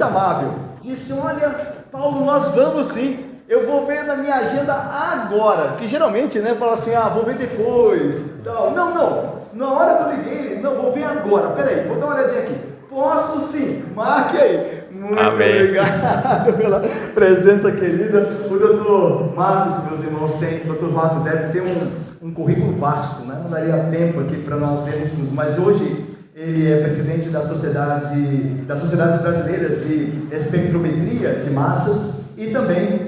muito amável, disse: olha, Paulo, nós vamos sim, eu vou ver na minha agenda agora, que geralmente, né, fala assim: vou ver depois, então, não, na hora que eu liguei, não, vou ver agora, peraí, vou dar uma olhadinha aqui, posso sim, marque aí. Muito obrigado pela presença querida. O doutor Marcos, meus irmãos, o doutor Marcos tem um currículo vasto, né? Não daria tempo aqui para nós vermos tudo, mas hoje ele é presidente das Sociedades Brasileiras de Espectrometria de Massas e também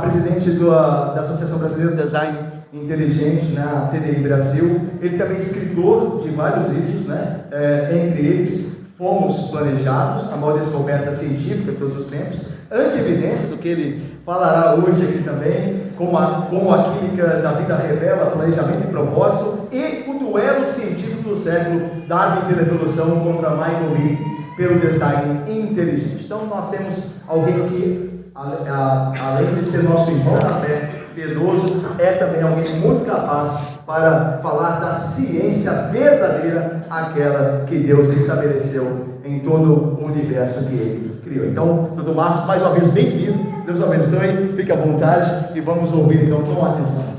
presidente da Associação Brasileira de Design Inteligente, né, a TDI Brasil. Ele também é escritor de vários livros, né? Entre eles Fomos Planejados, a maior descoberta científica de todos os tempos, Antievidência, do que ele falará hoje aqui também, como a química da vida revela, planejamento e propósito, e o duelo científico do século, Darwin pela evolução contra Michael Reed pelo design inteligente. Então nós temos alguém que, além de ser nosso irmão na fé, piedoso, é também alguém muito capaz para falar da ciência verdadeira, aquela que Deus estabeleceu em todo o universo que Ele criou. Então, doutor Marcos, mais uma vez, bem-vindo, Deus abençoe, fique à vontade e vamos ouvir então com atenção.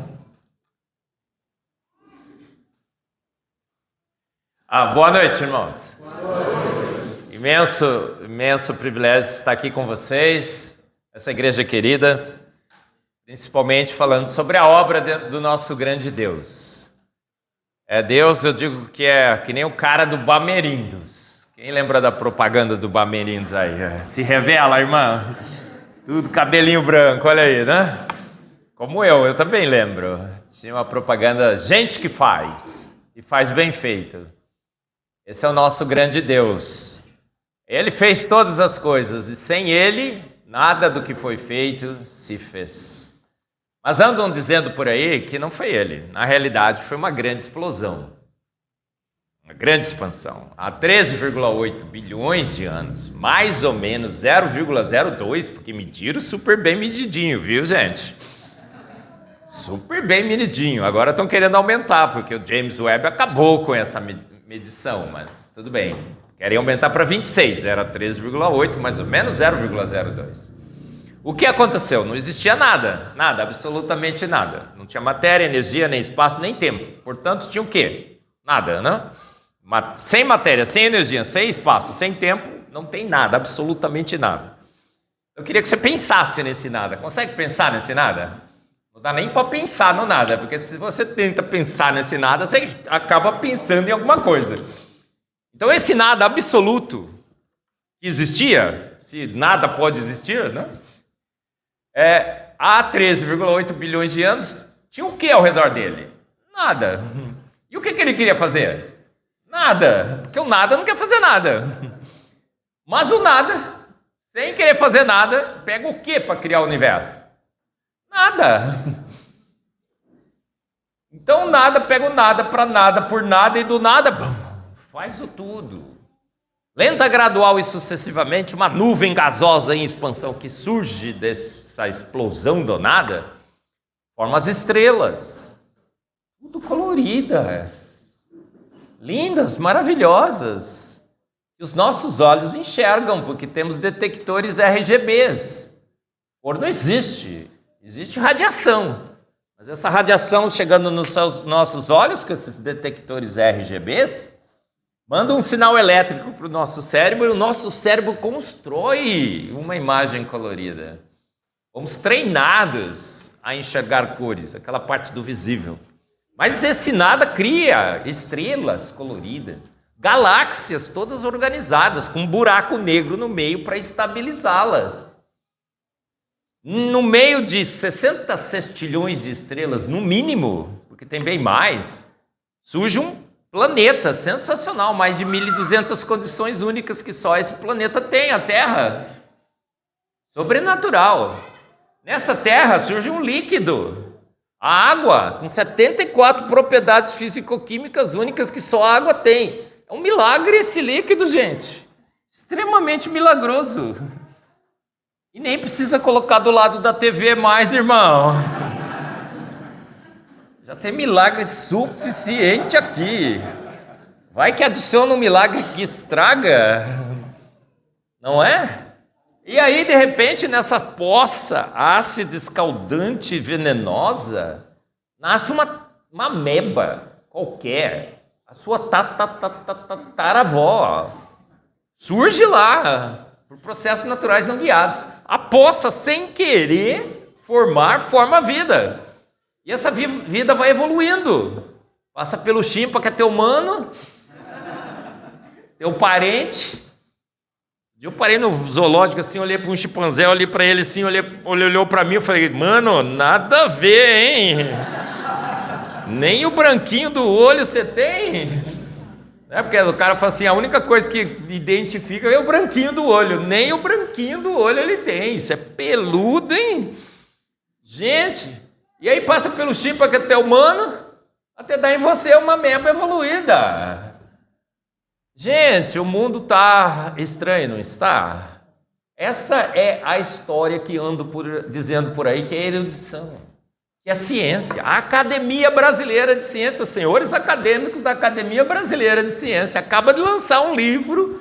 Boa noite, irmãos. Boa noite. Imenso privilégio estar aqui com vocês, essa igreja querida, principalmente falando sobre a obra do nosso grande Deus. Deus, eu digo que é que nem o cara do Bamerindos. Quem lembra da propaganda do Bamerindos aí? Se revela, irmã. Tudo cabelinho branco, olha aí, né? Como eu também lembro. Tinha uma propaganda, gente que faz, e faz bem feito. Esse é o nosso grande Deus. Ele fez todas as coisas, e sem Ele, nada do que foi feito se fez. Mas andam dizendo por aí que não foi ele. Na realidade, foi uma grande explosão. Uma grande expansão. Há 13,8 bilhões de anos, mais ou menos 0,02, porque mediram super bem medidinho, viu, gente? Super bem medidinho. Agora estão querendo aumentar, porque o James Webb acabou com essa medição, mas tudo bem. Querem aumentar para 26, era 13,8, mais ou menos 0,02. O que aconteceu? Não existia nada, absolutamente nada. Não tinha matéria, energia, nem espaço, nem tempo. Portanto, tinha o quê? Nada, né? Sem matéria, sem energia, sem espaço, sem tempo, não tem nada, absolutamente nada. Eu queria que você pensasse nesse nada. Consegue pensar nesse nada? Não dá nem para pensar no nada, porque se você tenta pensar nesse nada, você acaba pensando em alguma coisa. Então, esse nada absoluto que existia, se nada pode existir, né? Há 13,8 bilhões de anos, tinha o que ao redor dele? Nada. E o que ele queria fazer? Nada. Porque o nada não quer fazer nada. Mas o nada, sem querer fazer nada, pega o que para criar o universo? Nada. Então o nada pega o nada para nada por nada e do nada faz o tudo. Lenta, gradual e sucessivamente, uma nuvem gasosa em expansão que surge dessa explosão do nada, forma as estrelas, tudo coloridas, lindas, maravilhosas, que os nossos olhos enxergam, porque temos detectores RGBs. Cor não existe, existe radiação, mas essa radiação chegando nos nossos olhos, com esses detectores RGBs, manda um sinal elétrico para o nosso cérebro e o nosso cérebro constrói uma imagem colorida. Fomos treinados a enxergar cores, aquela parte do visível. Mas esse nada cria estrelas coloridas, galáxias todas organizadas, com um buraco negro no meio para estabilizá-las. No meio de 60 sextilhões de estrelas, no mínimo, porque tem bem mais, surge um planeta sensacional, mais de 1.200 condições únicas que só esse planeta tem, a Terra. Sobrenatural. Nessa Terra surge um líquido, a água, com 74 propriedades físico-químicas únicas que só a água tem. É um milagre esse líquido, gente. Extremamente milagroso. E nem precisa colocar do lado da TV mais, irmão. Já tem milagre suficiente aqui. Vai que adiciona um milagre que estraga. Não é? E aí, de repente, nessa poça ácida, escaldante e venenosa, nasce uma ameba qualquer, a sua tataravó. Surge lá, por processos naturais não guiados. A poça, sem querer forma a vida. E essa vida vai evoluindo. Passa pelo chimpa, que é teu mano, teu parente. Eu parei no zoológico assim, olhei para um chimpanzé, olhei para ele assim, ele olhou para mim e falei, mano, nada a ver, hein? Nem o branquinho do olho você tem? Porque o cara fala assim, a única coisa que identifica é o branquinho do olho. Nem o branquinho do olho ele tem. Isso é peludo, hein? Gente, e aí passa pelo chimpa, que é até humano, até dar em você uma ameba evoluída. Gente, o mundo está estranho, não está? Essa é a história que ando dizendo por aí, que é erudição, que é ciência. A Academia Brasileira de Ciência, senhores acadêmicos da Academia Brasileira de Ciência, acaba de lançar um livro,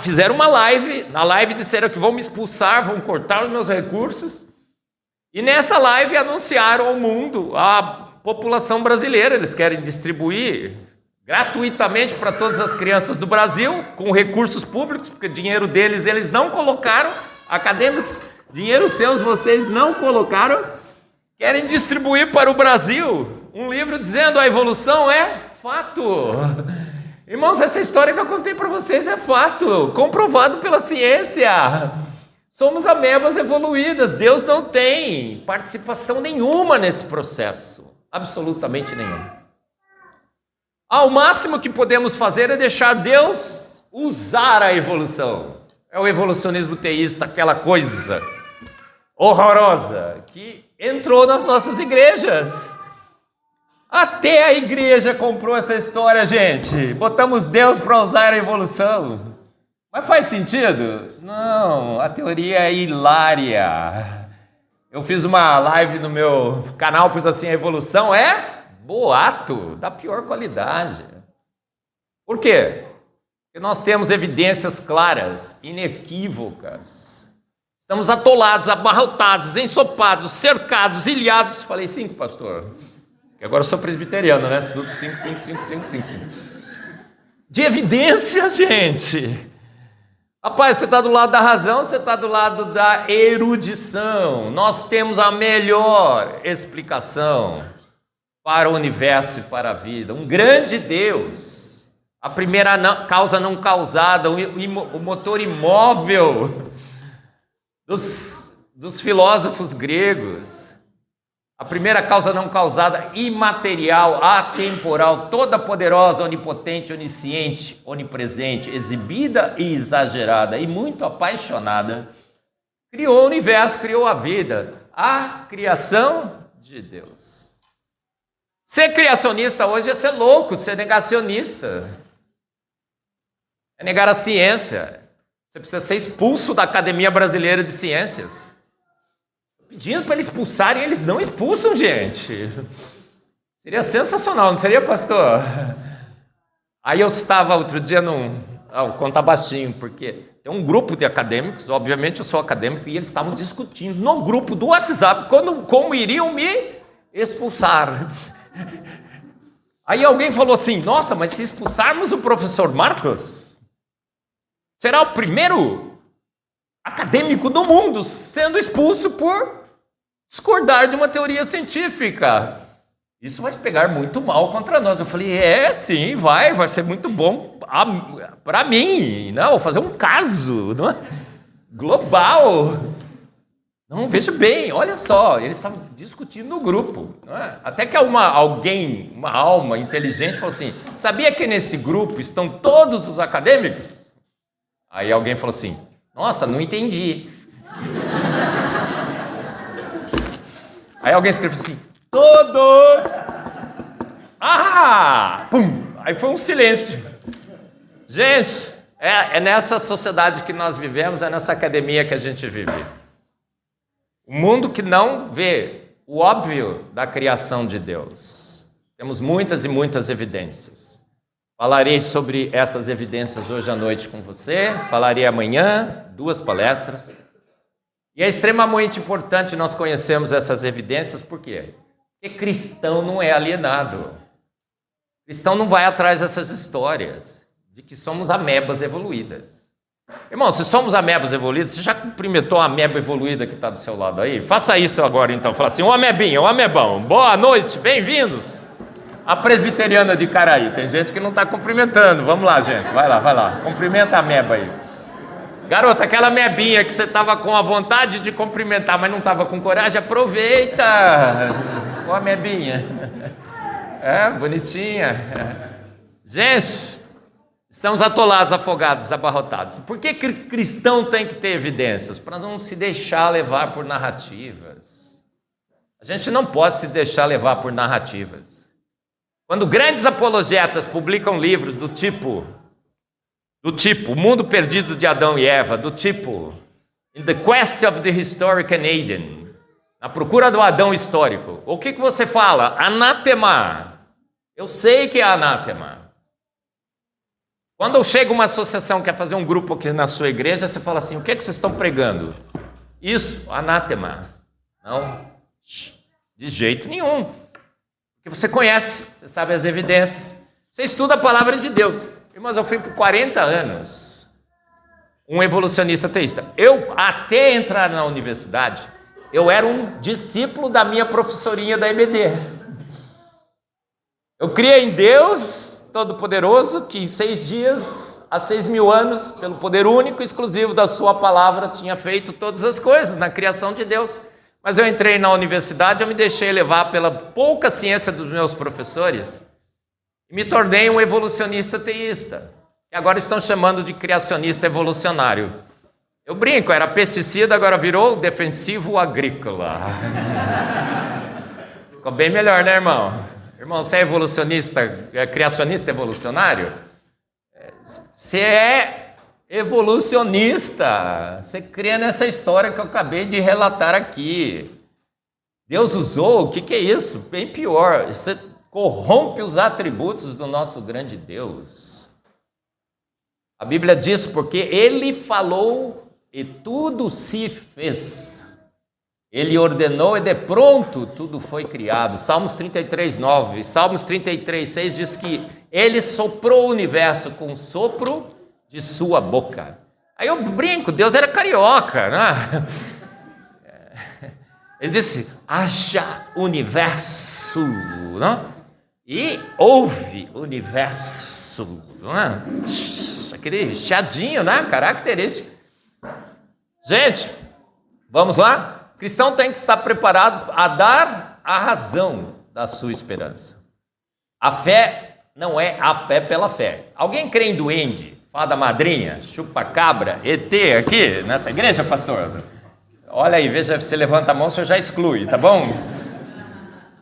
fizeram uma live, na live disseram que vão me expulsar, vão cortar os meus recursos, e nessa live anunciaram ao mundo a população brasileira, eles querem distribuir gratuitamente para todas as crianças do Brasil, com recursos públicos, porque dinheiro deles eles não colocaram, acadêmicos, dinheiro seus vocês não colocaram, querem distribuir para o Brasil um livro dizendo a evolução é fato. Irmãos, essa história que eu contei para vocês é fato, comprovado pela ciência. Somos amebas evoluídas, Deus não tem participação nenhuma nesse processo, absolutamente nenhuma. O máximo que podemos fazer é deixar Deus usar a evolução. É o evolucionismo teísta, aquela coisa horrorosa que entrou nas nossas igrejas. Até a igreja comprou essa história, gente. Botamos Deus para usar a evolução. Mas faz sentido? Não, a teoria é hilária. Eu fiz uma live no meu canal, pus assim, a evolução é boato da pior qualidade. Por quê? Porque nós temos evidências claras, inequívocas. Estamos atolados, abarrotados, ensopados, cercados, ilhados. Falei 5, pastor. Que agora eu sou presbiteriano, né? 5. De evidência, gente. Rapaz, você está do lado da razão, você está do lado da erudição. Nós temos a melhor explicação para o universo e para a vida, um grande Deus, a primeira causa não causada, o motor imóvel dos filósofos gregos, a primeira causa não causada, imaterial, atemporal, toda poderosa, onipotente, onisciente, onipresente, exibida e exagerada e muito apaixonada, criou o universo, criou a vida, a criação de Deus. Ser criacionista hoje é ser louco, ser negacionista. É negar a ciência. Você precisa ser expulso da Academia Brasileira de Ciências. Pedindo para eles expulsarem, eles não expulsam, gente. Seria sensacional, não seria, pastor? Aí eu estava outro dia vou contar baixinho, porque tem um grupo de acadêmicos, obviamente eu sou acadêmico, e eles estavam discutindo no grupo do WhatsApp como iriam me expulsar. Aí alguém falou assim, nossa, mas se expulsarmos o professor Marcos, será o primeiro acadêmico do mundo sendo expulso por discordar de uma teoria científica. Isso vai pegar muito mal contra nós. Eu falei, sim, vai ser muito bom para mim. Não, vou fazer um caso, não é? Global. Não, veja bem, olha só, eles estavam discutindo no grupo, não é? Até que uma alma inteligente falou assim, sabia que nesse grupo estão todos os acadêmicos? Aí alguém falou assim, nossa, não entendi. Aí alguém escreveu assim, todos! Pum! Aí foi um silêncio. Gente, é nessa sociedade que nós vivemos, é nessa academia que a gente vive. O mundo que não vê o óbvio da criação de Deus. Temos muitas e muitas evidências. Falarei sobre essas evidências hoje à noite com você, falarei amanhã, 2 palestras. E é extremamente importante nós conhecermos essas evidências, por quê? Porque cristão não é alienado. Cristão não vai atrás dessas histórias de que somos amebas evoluídas. Irmão, se somos amebas evoluídas, você já cumprimentou a ameba evoluída que está do seu lado aí? Faça isso agora então, fala assim, ô amebinha, ô amebão, boa noite, bem-vindos. A presbiteriana de Caraí, tem gente que não está cumprimentando, vamos lá gente, vai lá, cumprimenta a ameba aí. Garota, aquela amebinha que você estava com a vontade de cumprimentar, mas não estava com coragem, aproveita, ô amebinha. É, bonitinha. Gente, estamos atolados, afogados, abarrotados. Por que cristão tem que ter evidências? Para não se deixar levar por narrativas. A gente não pode se deixar levar por narrativas. Quando grandes apologetas publicam livros do tipo O Mundo Perdido de Adão e Eva, do tipo In the Quest of the Historic Eden, Na Procura do Adão Histórico, o que você fala? Anátema. Eu sei que é anátema. Quando chega uma associação, quer fazer um grupo aqui na sua igreja, você fala assim, o que vocês estão pregando? Isso, anátema. Não, de jeito nenhum. Porque você conhece, você sabe as evidências, você estuda a palavra de Deus. Irmãos, eu fui por 40 anos um evolucionista teísta. Eu, até entrar na universidade, eu era um discípulo da minha professorinha da EBD. Eu criei em Deus Todo-Poderoso, que em 6 dias, há 6.000 anos, pelo poder único e exclusivo da sua palavra, tinha feito todas as coisas na criação de Deus. Mas eu entrei na universidade, eu me deixei levar pela pouca ciência dos meus professores e me tornei um evolucionista teísta, que agora estão chamando de criacionista evolucionário. Eu brinco, era pesticida, agora virou defensivo agrícola. Ficou bem melhor, né, irmão? Irmão, você é evolucionista, criacionista evolucionário? Você é evolucionista. Você crê nessa história que eu acabei de relatar aqui. Deus usou, o que é isso? Bem pior, você corrompe os atributos do nosso grande Deus. A Bíblia diz porque Ele falou e tudo se fez. Ele ordenou e de pronto tudo foi criado. Salmos 33:9, Salmos 33:6 diz que Ele soprou o universo com o sopro de sua boca. Aí eu brinco, Deus era carioca, né? Ele disse, haja universo, né? E houve universo, né? Aquele chiadinho, né? Característico. Gente, vamos lá? O cristão tem que estar preparado a dar a razão da sua esperança. A fé não é a fé pela fé. Alguém crê em duende, fada madrinha, chupa-cabra, ET aqui nessa igreja, pastor? Olha aí, veja, se levanta a mão, o senhor já exclui, tá bom?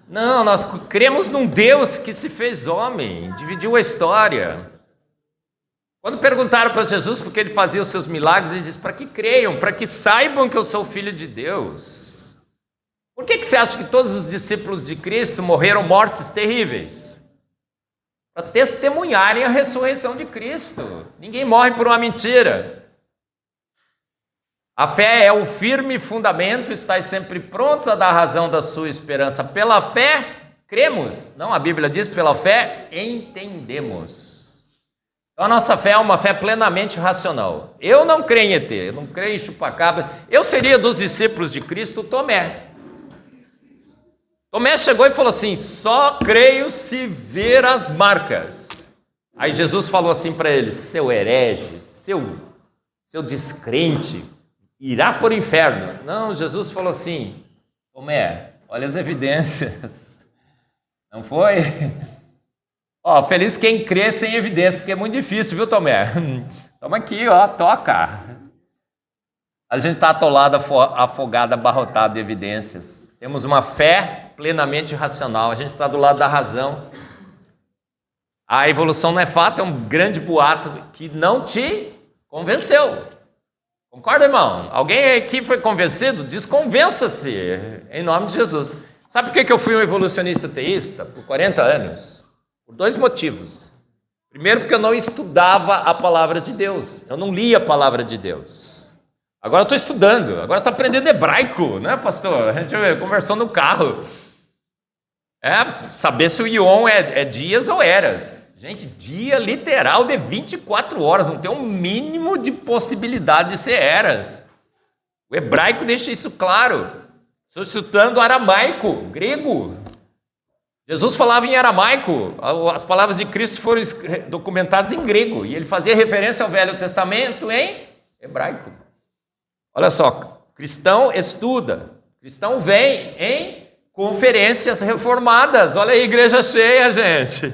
Não, nós cremos num Deus que se fez homem, dividiu a história. Quando perguntaram para Jesus por que ele fazia os seus milagres, ele disse, para que creiam, para que saibam que eu sou filho de Deus. Por que você acha que todos os discípulos de Cristo morreram mortes terríveis? Para testemunharem a ressurreição de Cristo. Ninguém morre por uma mentira. A fé é o firme fundamento, estáis sempre prontos a dar razão da sua esperança. Pela fé, cremos. Não, a Bíblia diz, pela fé, entendemos. Então a nossa fé é uma fé plenamente racional. Eu não creio em ET, eu não creio em chupacabra. Eu seria dos discípulos de Cristo Tomé. Tomé chegou e falou assim, só creio se ver as marcas. Aí Jesus falou assim para ele, seu herege, seu descrente, irá para o inferno. Não, Jesus falou assim, Tomé, olha as evidências. Não foi? Ó, feliz quem crê sem evidência, porque é muito difícil, viu, Tomé? Toma aqui, ó, toca. A gente está atolado, afogado, abarrotado de evidências. Temos uma fé plenamente racional, a gente está do lado da razão. A evolução não é fato, é um grande boato que não te convenceu. Concorda, irmão? Alguém aqui foi convencido? Desconvença-se, em nome de Jesus. Sabe por que eu fui um evolucionista teísta por 40 anos? Por 2 motivos. Primeiro, porque eu não estudava a palavra de Deus. Eu não lia a palavra de Deus. Agora eu estou estudando, agora estou aprendendo hebraico, né, pastor? A gente conversou no carro. Saber se o Ion é dias ou eras. Gente, dia literal de 24 horas, não tem um mínimo de possibilidade de ser eras. O hebraico deixa isso claro. Estou estudando aramaico, grego. Jesus falava em aramaico, as palavras de Cristo foram documentadas em grego, e ele fazia referência ao Velho Testamento em hebraico. Olha só, cristão estuda, cristão vem em conferências reformadas. Olha aí, igreja cheia, gente.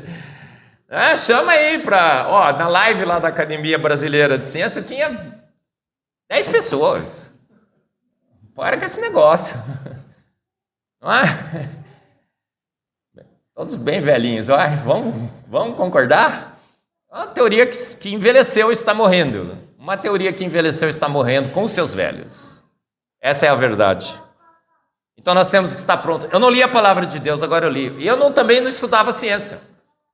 Chama aí para... na live lá da Academia Brasileira de Ciência tinha 10 pessoas. Para com esse negócio. Não é? Todos bem velhinhos. Vamos concordar? Uma teoria que envelheceu e está morrendo. Uma teoria que envelheceu e está morrendo com os seus velhos. Essa é a verdade. Então nós temos que estar prontos. Eu não li a palavra de Deus, agora eu li. E eu também não estudava ciência.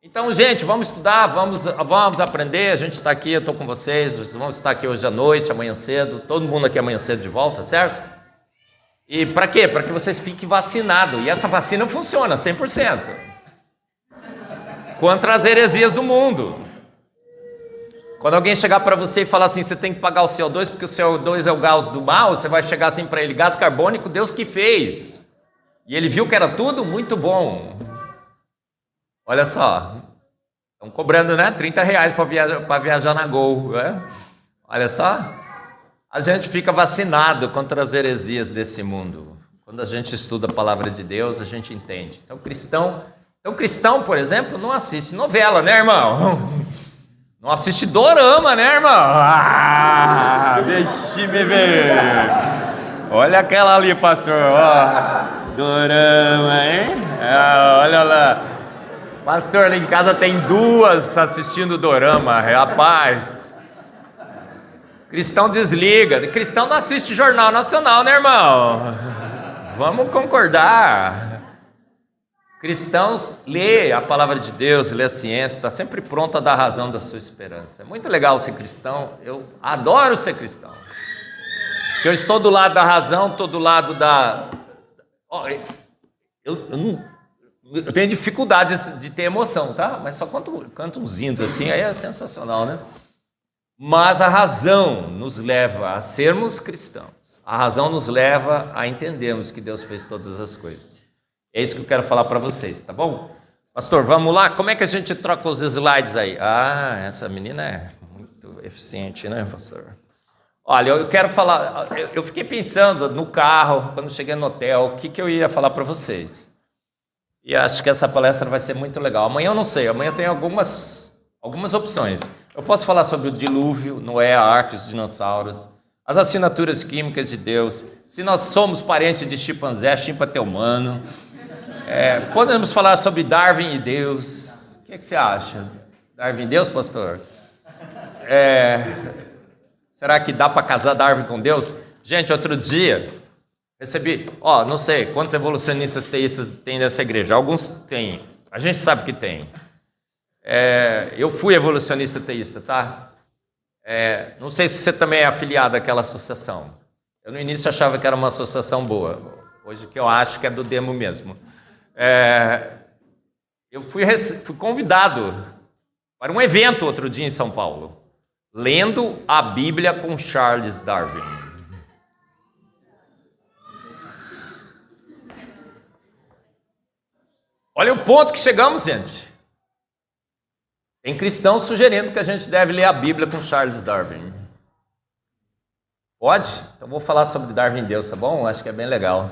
Então, gente, vamos estudar, vamos aprender. A gente está aqui, eu estou com vocês vamos estar aqui hoje à noite, amanhã cedo. Todo mundo aqui amanhã cedo de volta, certo? E para quê? Para que vocês fiquem vacinados. E essa vacina funciona 100%. Contra as heresias do mundo. Quando alguém chegar para você e falar assim, você tem que pagar o CO2 porque o CO2 é o gás do mal, você vai chegar assim para ele, gás carbônico, Deus que fez. E ele viu que era tudo muito bom. Olha só, estão cobrando, né? R$30 para viajar na Gol. Né? Olha só, a gente fica vacinado contra as heresias desse mundo. Quando a gente estuda a palavra de Deus, a gente entende. Então, cristão, por exemplo, não assiste novela, né, irmão? Não assiste dorama, né, irmão? Deixa-me ver. Olha aquela ali, pastor. Dorama, hein? Olha lá. Pastor, ali em casa tem 2 assistindo dorama, rapaz. Cristão desliga. Cristão não assiste Jornal Nacional, né, irmão? Vamos concordar. Cristãos lê a palavra de Deus, lê a ciência, está sempre pronto a dar razão da sua esperança. É muito legal ser cristão, eu adoro ser cristão. Porque eu estou do lado da razão, estou do lado da... Eu tenho dificuldades de ter emoção, tá? Mas só canto uns hinos assim, aí é sensacional, né? Mas a razão nos leva a sermos cristãos. A razão nos leva a entendermos que Deus fez todas as coisas. É isso que eu quero falar para vocês, tá bom? Pastor, vamos lá? Como é que a gente troca os slides aí? Essa menina é muito eficiente, né, pastor? Olha, eu quero falar... Eu fiquei pensando no carro, quando cheguei no hotel, o que eu ia falar para vocês. E acho que essa palestra vai ser muito legal. Amanhã eu não sei, amanhã tem algumas opções. Eu posso falar sobre o dilúvio, Noé, a arca, os dinossauros, as assinaturas químicas de Deus, se nós somos parentes de chimpanzé, chimpanzé humano. Podemos falar sobre Darwin e Deus. O que você acha? Darwin e Deus, pastor? Será que dá para casar Darwin com Deus? Gente, outro dia... recebi, não sei quantos evolucionistas teístas tem nessa igreja. Alguns têm, a gente sabe que tem. Eu fui evolucionista teísta, tá? Não sei se você também é afiliado àquela associação. Eu no início achava que era uma associação boa. Hoje que eu acho que é do demo mesmo. Eu fui convidado para um evento outro dia em São Paulo, lendo a Bíblia com Charles Darwin. Olha o ponto que chegamos, gente. Tem cristãos sugerindo que a gente deve ler a Bíblia com Charles Darwin. Pode? Então vou falar sobre Darwin e Deus, tá bom? Acho que é bem legal.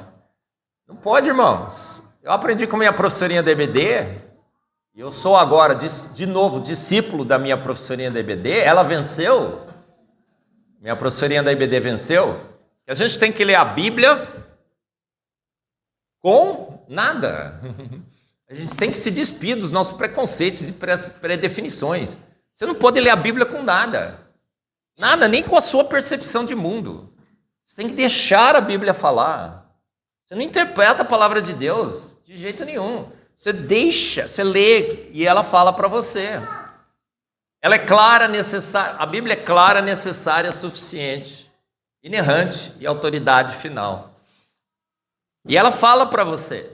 Não pode, irmãos. Eu aprendi com minha professorinha da EBD, e eu sou agora, de novo, discípulo da minha professorinha da EBD. Ela venceu. Minha professorinha da EBD venceu. Que a gente tem que ler a Bíblia com nada. A gente tem que se despir dos nossos preconceitos e predefinições. Você não pode ler a Bíblia com nada. Nada, nem com a sua percepção de mundo. Você tem que deixar a Bíblia falar. Você não interpreta a palavra de Deus de jeito nenhum. Você deixa, você lê e ela fala para você. Ela é clara, necessária. A Bíblia é clara, necessária, suficiente. inerrante e autoridade final. E ela fala para você,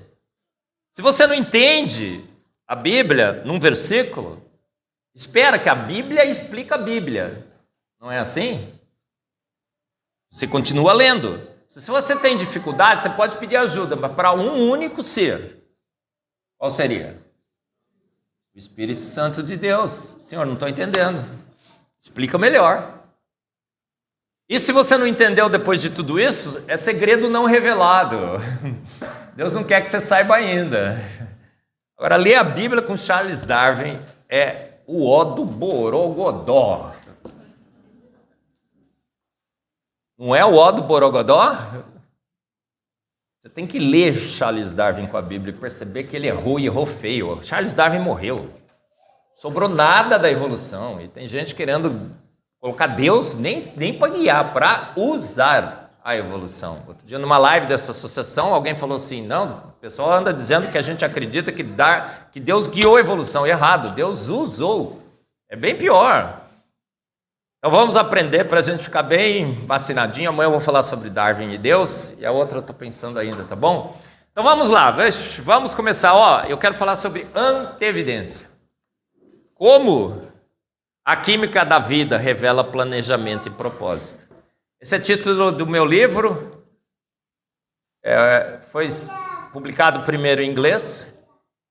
se você não entende a Bíblia num versículo, espera que a Bíblia explique a Bíblia. Não é assim? Você continua lendo. Se você tem dificuldade, você pode pedir ajuda para um único ser. Qual seria? O Espírito Santo de Deus. Senhor, não estou entendendo. Explica melhor. E se você não entendeu depois de tudo isso, é segredo não revelado. Deus não quer que você saiba ainda. Agora, ler a Bíblia com Charles Darwin é o ó do borogodó. Não é o ó do borogodó? Você tem que ler Charles Darwin com a Bíblia e perceber que ele errou e errou feio. Charles Darwin morreu. Sobrou nada da evolução. E tem gente querendo colocar Deus nem para guiar, para usar a evolução. Outro dia, numa live dessa associação, alguém falou assim, não, o pessoal anda dizendo que a gente acredita que Deus guiou a evolução. Errado, Deus usou. É bem pior. Então vamos aprender para a gente ficar bem vacinadinho. Amanhã eu vou falar sobre Darwin e Deus, e a outra eu estou pensando ainda, tá bom? Então vamos lá, vamos começar. Eu quero falar sobre antevidência. Como a química da vida revela planejamento e propósito. Esse é o título do meu livro. Foi publicado primeiro em inglês.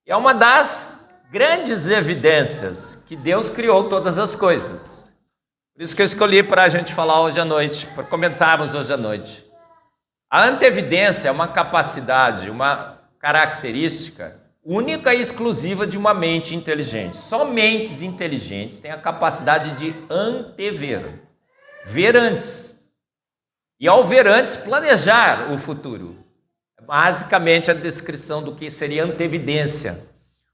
E é uma das grandes evidências que Deus criou todas as coisas. Por isso que eu escolhi para a gente falar hoje à noite, para comentarmos hoje à noite. A antevidência é uma capacidade, uma característica única e exclusiva de uma mente inteligente. Só mentes inteligentes têm a capacidade de antever, ver antes. E ao ver antes, planejar o futuro. É basicamente a descrição do que seria antevidência.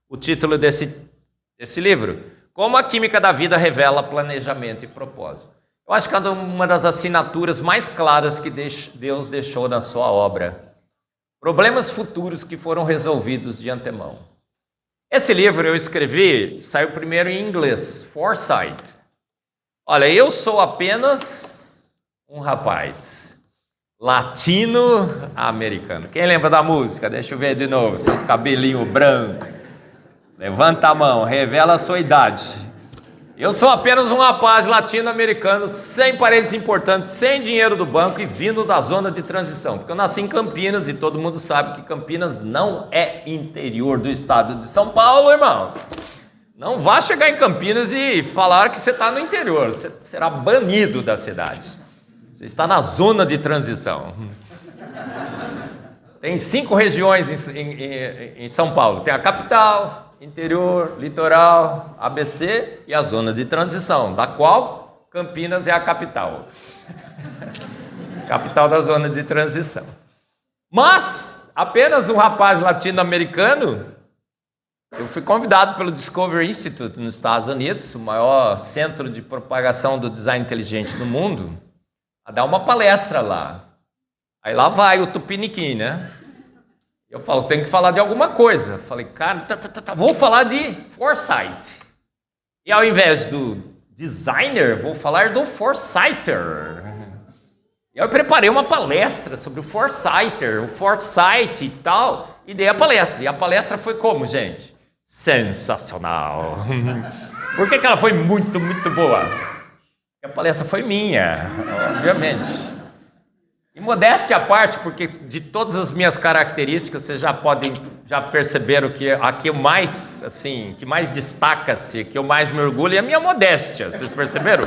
O título desse livro. Como a química da vida revela planejamento e propósito. Eu acho que é uma das assinaturas mais claras que Deus deixou na sua obra. Problemas futuros que foram resolvidos de antemão. Esse livro eu escrevi, saiu primeiro em inglês, Foresight. Olha, eu sou apenas um rapaz latino-americano. Quem lembra da música? Deixa eu ver de novo, seus cabelinhos brancos. Levanta a mão, revela a sua idade. Eu sou apenas um rapaz latino-americano, sem parentes importantes, sem dinheiro do banco e vindo da zona de transição. Porque eu nasci em Campinas e todo mundo sabe que Campinas não é interior do estado de São Paulo, irmãos. Não vá chegar em Campinas e falar que você está no interior. Você será banido da cidade. Você está na zona de transição. Tem 5 regiões em São Paulo. Tem a capital, interior, litoral, ABC e a zona de transição, da qual Campinas é a capital. Capital da zona de transição. Mas, apenas um rapaz latino-americano, eu fui convidado pelo Discovery Institute nos Estados Unidos, o maior centro de propagação do design inteligente do mundo, a dar uma palestra lá. Aí lá vai o Tupiniquim, né? Eu falo, tenho que falar de alguma coisa. Eu falei, cara, vou falar de Foresight. E ao invés do designer, vou falar do Foresighter. E eu preparei uma palestra sobre o Foresighter, o Foresight e tal, e dei a palestra. E a palestra foi como, gente? Sensacional. Por que ela foi muito, muito boa? Porque a palestra foi minha, obviamente. E modéstia à parte, porque de todas as minhas características, vocês já perceberam que a que mais, assim, que mais destaca-se, que eu mais mergulho é a minha modéstia. Vocês perceberam?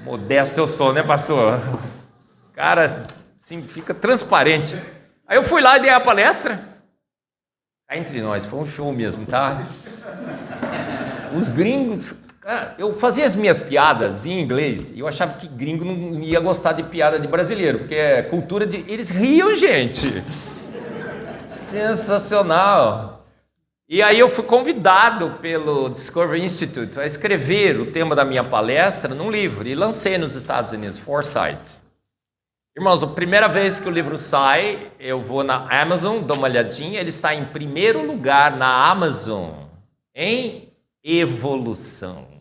Modesto eu sou, né, pastor? Cara, assim, fica transparente. Aí eu fui lá e dei a palestra. Cá entre nós, foi um show mesmo, tá? Os gringos... Cara, eu fazia as minhas piadas em inglês e eu achava que gringo não ia gostar de piada de brasileiro, porque é cultura de... Eles riam, gente. Sensacional. E aí eu fui convidado pelo Discovery Institute a escrever o tema da minha palestra num livro e lancei nos Estados Unidos, Foresight. Irmãos, a primeira vez que o livro sai, eu vou na Amazon, dou uma olhadinha, ele está em primeiro lugar na Amazon, em evolução.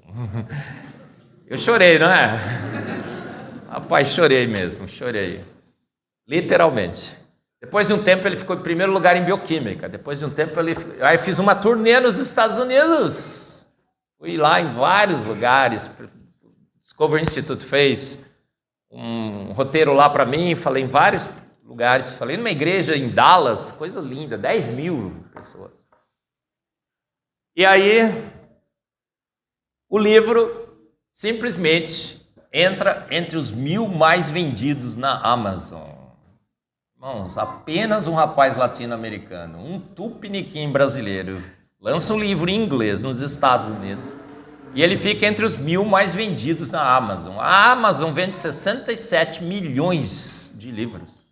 Eu chorei, não é? Rapaz, chorei mesmo, chorei. Literalmente. Depois de um tempo ele ficou em primeiro lugar em bioquímica. Depois de um tempo aí fiz uma turnê nos Estados Unidos. Fui lá em vários lugares. O Discovery Institute fez um roteiro lá para mim, falei em vários lugares. Falei numa igreja em Dallas, coisa linda, 10.000 pessoas. E aí, o livro simplesmente entra entre os 1.000 mais vendidos na Amazon. Irmãos, apenas um rapaz latino-americano, um tupiniquim brasileiro, lança um livro em inglês nos Estados Unidos e ele fica entre os 1.000 mais vendidos na Amazon. A Amazon vende 67 milhões de livros.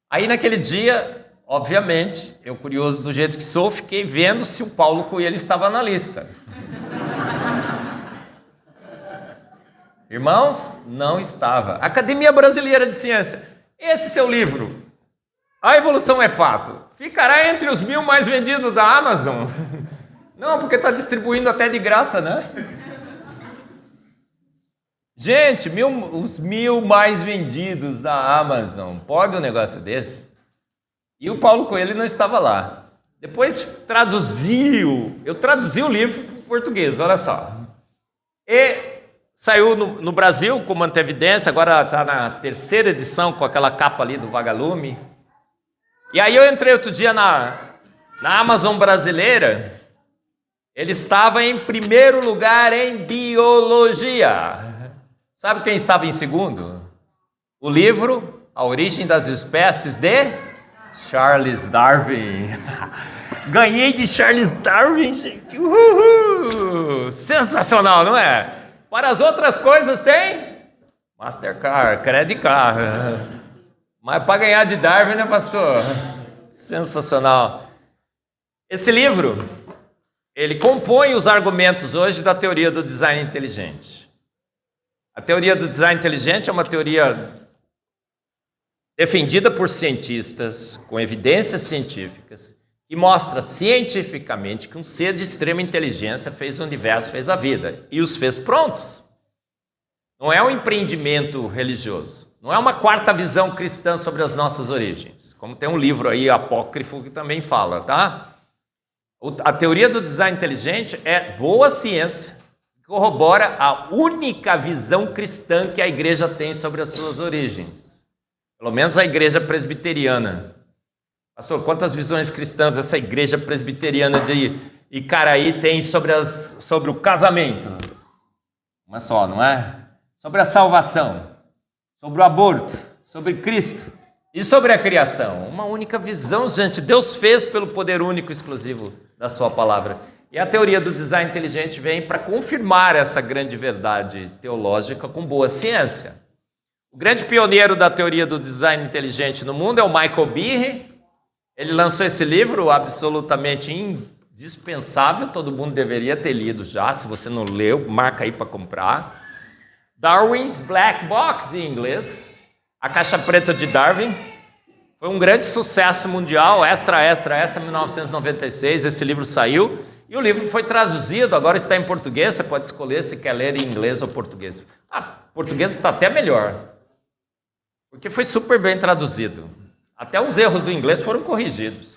Aí naquele dia, obviamente, eu curioso do jeito que sou, fiquei vendo se o Paulo Coelho estava na lista. Irmãos, não estava. Academia Brasileira de Ciência. Esse seu livro, A Evolução é Fato, ficará entre os 1.000 mais vendidos da Amazon? Não, porque está distribuindo até de graça, né? Gente, os 1.000 mais vendidos da Amazon, pode um negócio desse? E o Paulo Coelho não estava lá. Depois eu traduzi o livro para o português, olha só. E saiu no Brasil com Manteve Evidência, agora está na 3ª edição com aquela capa ali do Vagalume. E aí eu entrei outro dia na Amazon brasileira, ele estava em primeiro lugar em biologia. Sabe quem estava em segundo? O livro A Origem das Espécies de Charles Darwin. Ganhei de Charles Darwin, gente. Uhul! Sensacional, não é? Para as outras coisas tem Mastercard, Credit Card. Mas para ganhar de Darwin, né, pastor? Sensacional. Esse livro, ele compõe os argumentos hoje da teoria do design inteligente. A teoria do design inteligente é uma teoria defendida por cientistas, com evidências científicas, e mostra cientificamente que um ser de extrema inteligência fez o universo, fez a vida, e os fez prontos. Não é um empreendimento religioso, não é uma quarta visão cristã sobre as nossas origens, como tem um livro aí apócrifo que também fala, tá? A teoria do design inteligente é boa ciência, que corrobora a única visão cristã que a igreja tem sobre as suas origens, pelo menos a igreja presbiteriana. Pastor, quantas visões cristãs essa igreja presbiteriana de Icaraí tem sobre o casamento? Uma só, não é? Sobre a salvação, sobre o aborto, sobre Cristo e sobre a criação. Uma única visão, gente. Deus fez pelo poder único e exclusivo da sua palavra. E a teoria do design inteligente vem para confirmar essa grande verdade teológica com boa ciência. O grande pioneiro da teoria do design inteligente no mundo é o Michael Behe. Ele lançou esse livro absolutamente indispensável, todo mundo deveria ter lido já, se você não leu, marca aí para comprar. Darwin's Black Box, em inglês, A Caixa Preta de Darwin, foi um grande sucesso mundial, extra, 1996, esse livro saiu, e o livro foi traduzido, agora está em português, você pode escolher se quer ler em inglês ou português. Português está até melhor, porque foi super bem traduzido. Até os erros do inglês foram corrigidos.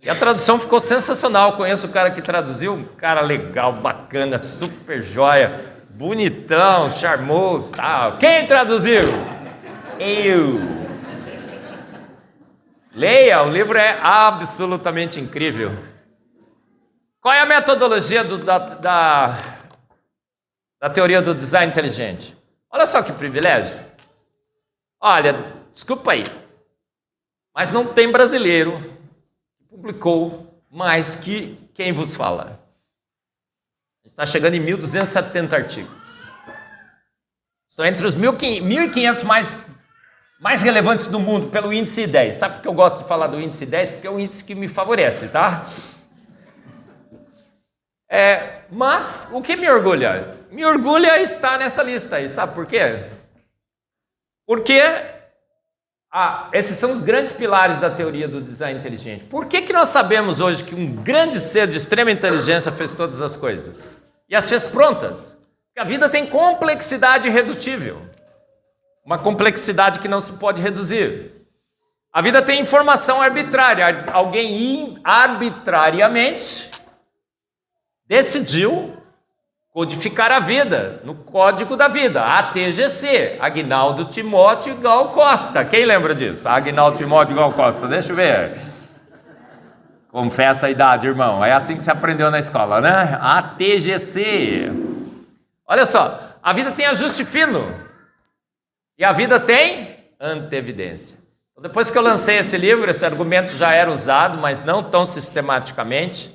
E a tradução ficou sensacional. Conheço o cara que traduziu, um cara legal, bacana, super joia, bonitão, charmoso, tal. Quem traduziu? Eu. Leia, o livro é absolutamente incrível. Qual é a metodologia da teoria do design inteligente? Olha só que privilégio. Olha, desculpa aí, mas não tem brasileiro que publicou mais que quem vos fala. Está chegando em 1.270 artigos. Estou entre os 1.500 mais relevantes do mundo pelo índice 10. Sabe por que eu gosto de falar do índice 10? Porque é um índice que me favorece, tá? Mas o que me orgulha? Me orgulha estar nessa lista aí. Sabe por quê? Porque esses são os grandes pilares da teoria do design inteligente. Por que nós sabemos hoje que um grande ser de extrema inteligência fez todas as coisas? E as fez prontas? Porque a vida tem complexidade irredutível. uma complexidade que não se pode reduzir. A vida tem informação arbitrária. Alguém arbitrariamente decidiu codificar a vida no Código da Vida, ATGC, Agnaldo Timóteo Gal Costa. Quem lembra disso? Agnaldo Timóteo Gal Costa, deixa eu ver. Confessa a idade, irmão. É assim que você aprendeu na escola, né? ATGC. Olha só, a vida tem ajuste fino e a vida tem antevidência. Então, depois que eu lancei esse livro, esse argumento já era usado, mas não tão sistematicamente.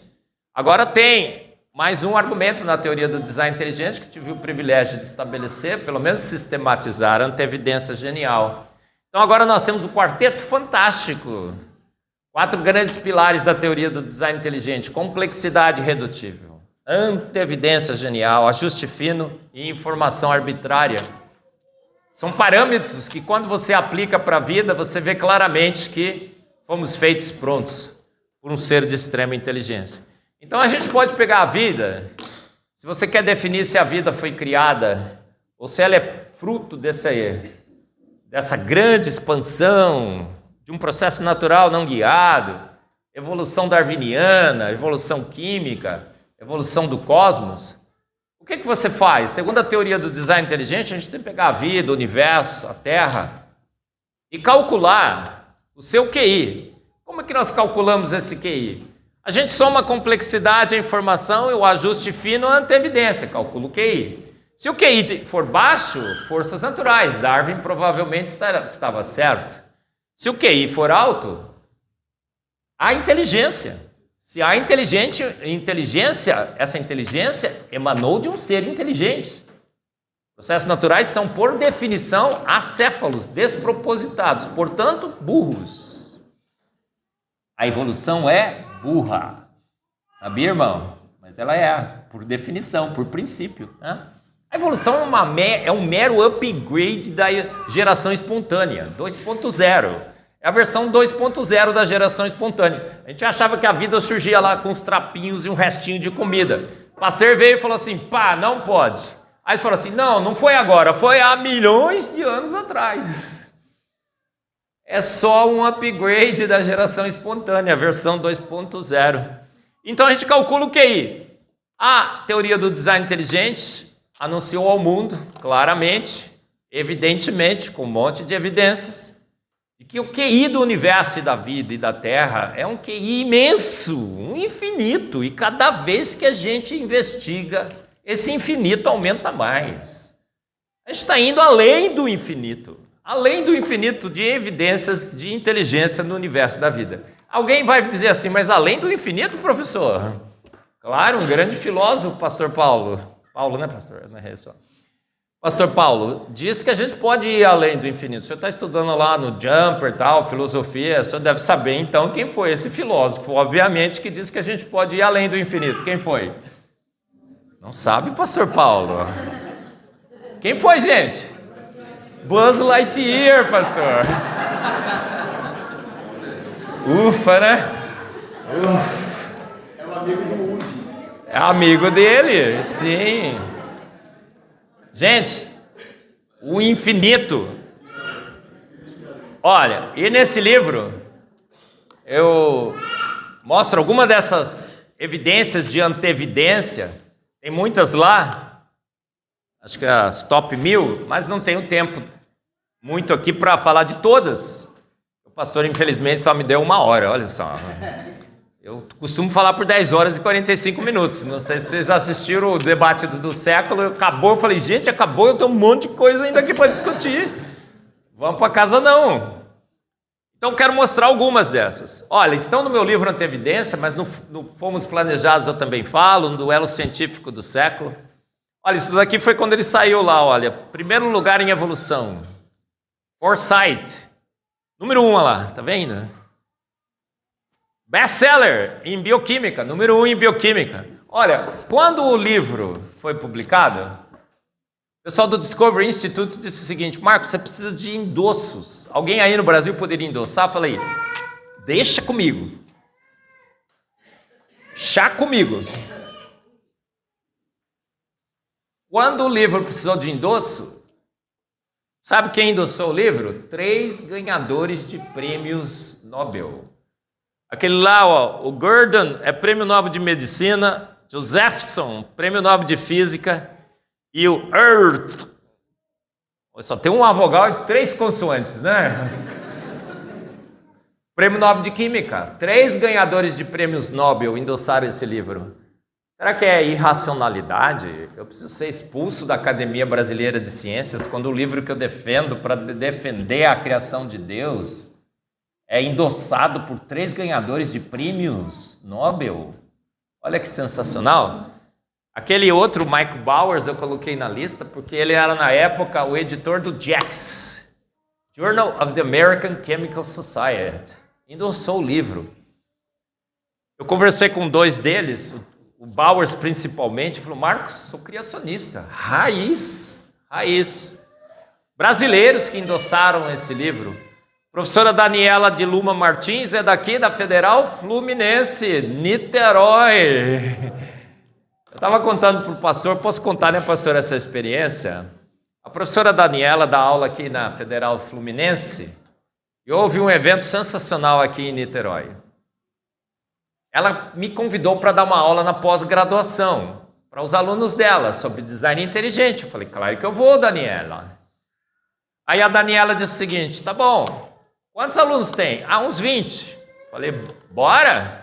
Agora tem mais um argumento na teoria do design inteligente que tive o privilégio de estabelecer, pelo menos sistematizar, a antevidência genial. Então agora nós temos um quarteto fantástico. 4 grandes pilares da teoria do design inteligente: complexidade redutível, antevidência genial, ajuste fino e informação arbitrária. São parâmetros que, quando você aplica para a vida, você vê claramente que fomos feitos prontos por um ser de extrema inteligência. Então a gente pode pegar a vida, se você quer definir se a vida foi criada ou se ela é fruto dessa grande expansão, de um processo natural não guiado, evolução darwiniana, evolução química, evolução do cosmos. O que você faz? Segundo a teoria do design inteligente, a gente tem que pegar a vida, o universo, a Terra e calcular o seu QI. Como é que nós calculamos esse QI? A gente soma a complexidade, a informação e o ajuste fino à antevidência, calcula o QI. Se o QI for baixo, forças naturais, Darwin provavelmente estava certo. Se o QI for alto, há inteligência. Se há inteligência, essa inteligência emanou de um ser inteligente. Processos naturais são, por definição, acéfalos, despropositados, portanto, burros. A evolução é burra. Sabia, irmão? Mas ela é, por definição, por princípio. Né? A evolução é um mero upgrade da geração espontânea, 2.0. É a versão 2.0 da geração espontânea. A gente achava que a vida surgia lá com uns trapinhos e um restinho de comida. Pasteur veio e falou assim: pá, não pode. Aí eles falaram assim: não foi agora, foi há milhões de anos atrás. É só um upgrade da geração espontânea, a versão 2.0. Então a gente calcula o QI. A teoria do design inteligente anunciou ao mundo, claramente, evidentemente, com um monte de evidências, de que o QI do universo e da vida e da Terra é um QI imenso, um infinito, e cada vez que a gente investiga, esse infinito aumenta mais. A gente está indo além do infinito de evidências de inteligência no universo da vida. Alguém vai dizer assim: mas além do infinito, professor? Claro, um grande filósofo, pastor Paulo, né, pastor? Pastor Paulo diz que a gente pode ir além do infinito. O senhor está estudando lá no Jumper, tal, filosofia, o senhor deve saber então quem foi esse filósofo, obviamente, que diz que a gente pode ir além do infinito. Quem foi? Não sabe, pastor Paulo? Quem foi, gente? Buzz Lightyear, pastor. Ufa, né? Ufa. É um amigo do Woody. É amigo dele, sim. Gente, o infinito. Olha, e nesse livro eu mostro algumas dessas evidências de antevidência. Tem muitas lá, acho que as top 1000, mas não tenho tempo muito aqui para falar de todas. O pastor, infelizmente, só me deu 1 hora, olha só. Eu costumo falar por 10 horas e 45 minutos. Não sei se vocês assistiram o debate do século. Acabou, eu falei: gente, acabou, eu tenho um monte de coisa ainda aqui para discutir. Vamos para casa não. Então, quero mostrar algumas dessas. Olha, estão no meu livro Antevidência, mas no Fomos Planejados eu também falo, no Duelo Científico do Século. Olha, isso daqui foi quando ele saiu lá, olha. Primeiro lugar em evolução. Foresight. Número 1 lá, tá vendo? Best-seller em bioquímica, número 1 em bioquímica. Olha, quando o livro foi publicado, o pessoal do Discovery Institute disse o seguinte: Marcos, você precisa de endossos. Alguém aí no Brasil poderia endossar? Falei: deixa comigo. Chá comigo. Quando o livro precisou de endosso, Sabe quem endossou o livro? 3 ganhadores de prêmios Nobel. Aquele lá, ó, o Gurdon é prêmio Nobel de Medicina, Josephson, prêmio Nobel de Física, e o Earth, só tem uma vogal e 3 consoantes, né? Prêmio Nobel de Química. 3 ganhadores de prêmios Nobel endossaram esse livro. Será que é irracionalidade? Eu preciso ser expulso da Academia Brasileira de Ciências quando o livro que eu defendo para defender a criação de Deus é endossado por 3 ganhadores de prêmios Nobel? Olha que sensacional. Aquele outro, Mike Bowers, eu coloquei na lista porque ele era, na época, o editor do JACS, Journal of the American Chemical Society. Endossou o livro. Eu conversei com 2 deles, o Bowers principalmente, falou: Marcos, sou criacionista, raiz. Brasileiros que endossaram esse livro. Professora Daniela de Luma Martins é daqui da Federal Fluminense, Niterói. Eu estava contando para o pastor, posso contar, né, pastor, essa experiência? A professora Daniela dá aula aqui na Federal Fluminense e houve um evento sensacional aqui em Niterói. Ela me convidou para dar uma aula na pós-graduação para os alunos dela sobre design inteligente. Eu falei: claro que eu vou, Daniela. Aí a Daniela disse o seguinte: tá bom, quantos alunos tem? Uns 20. Falei: bora!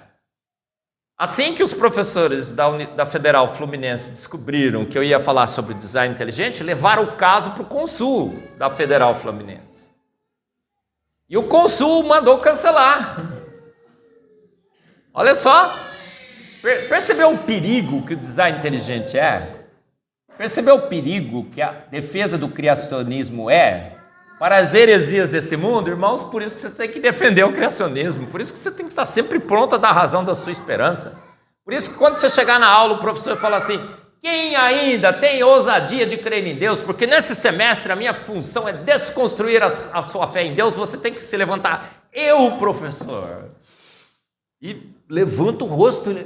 Assim que os professores da Federal Fluminense descobriram que eu ia falar sobre design inteligente, levaram o caso para o Consul da Federal Fluminense. E o Consul mandou cancelar. Olha só, percebeu o perigo que o design inteligente é? Percebeu o perigo que a defesa do criacionismo é? Para as heresias desse mundo, irmãos, por isso que você tem que defender o criacionismo, por isso que você tem que estar sempre pronto a dar razão da sua esperança. Por isso que quando você chegar na aula, o professor fala assim: quem ainda tem ousadia de crer em Deus? Porque nesse semestre a minha função é desconstruir a sua fé em Deus, você tem que se levantar. Eu, professor. E levanta o rosto,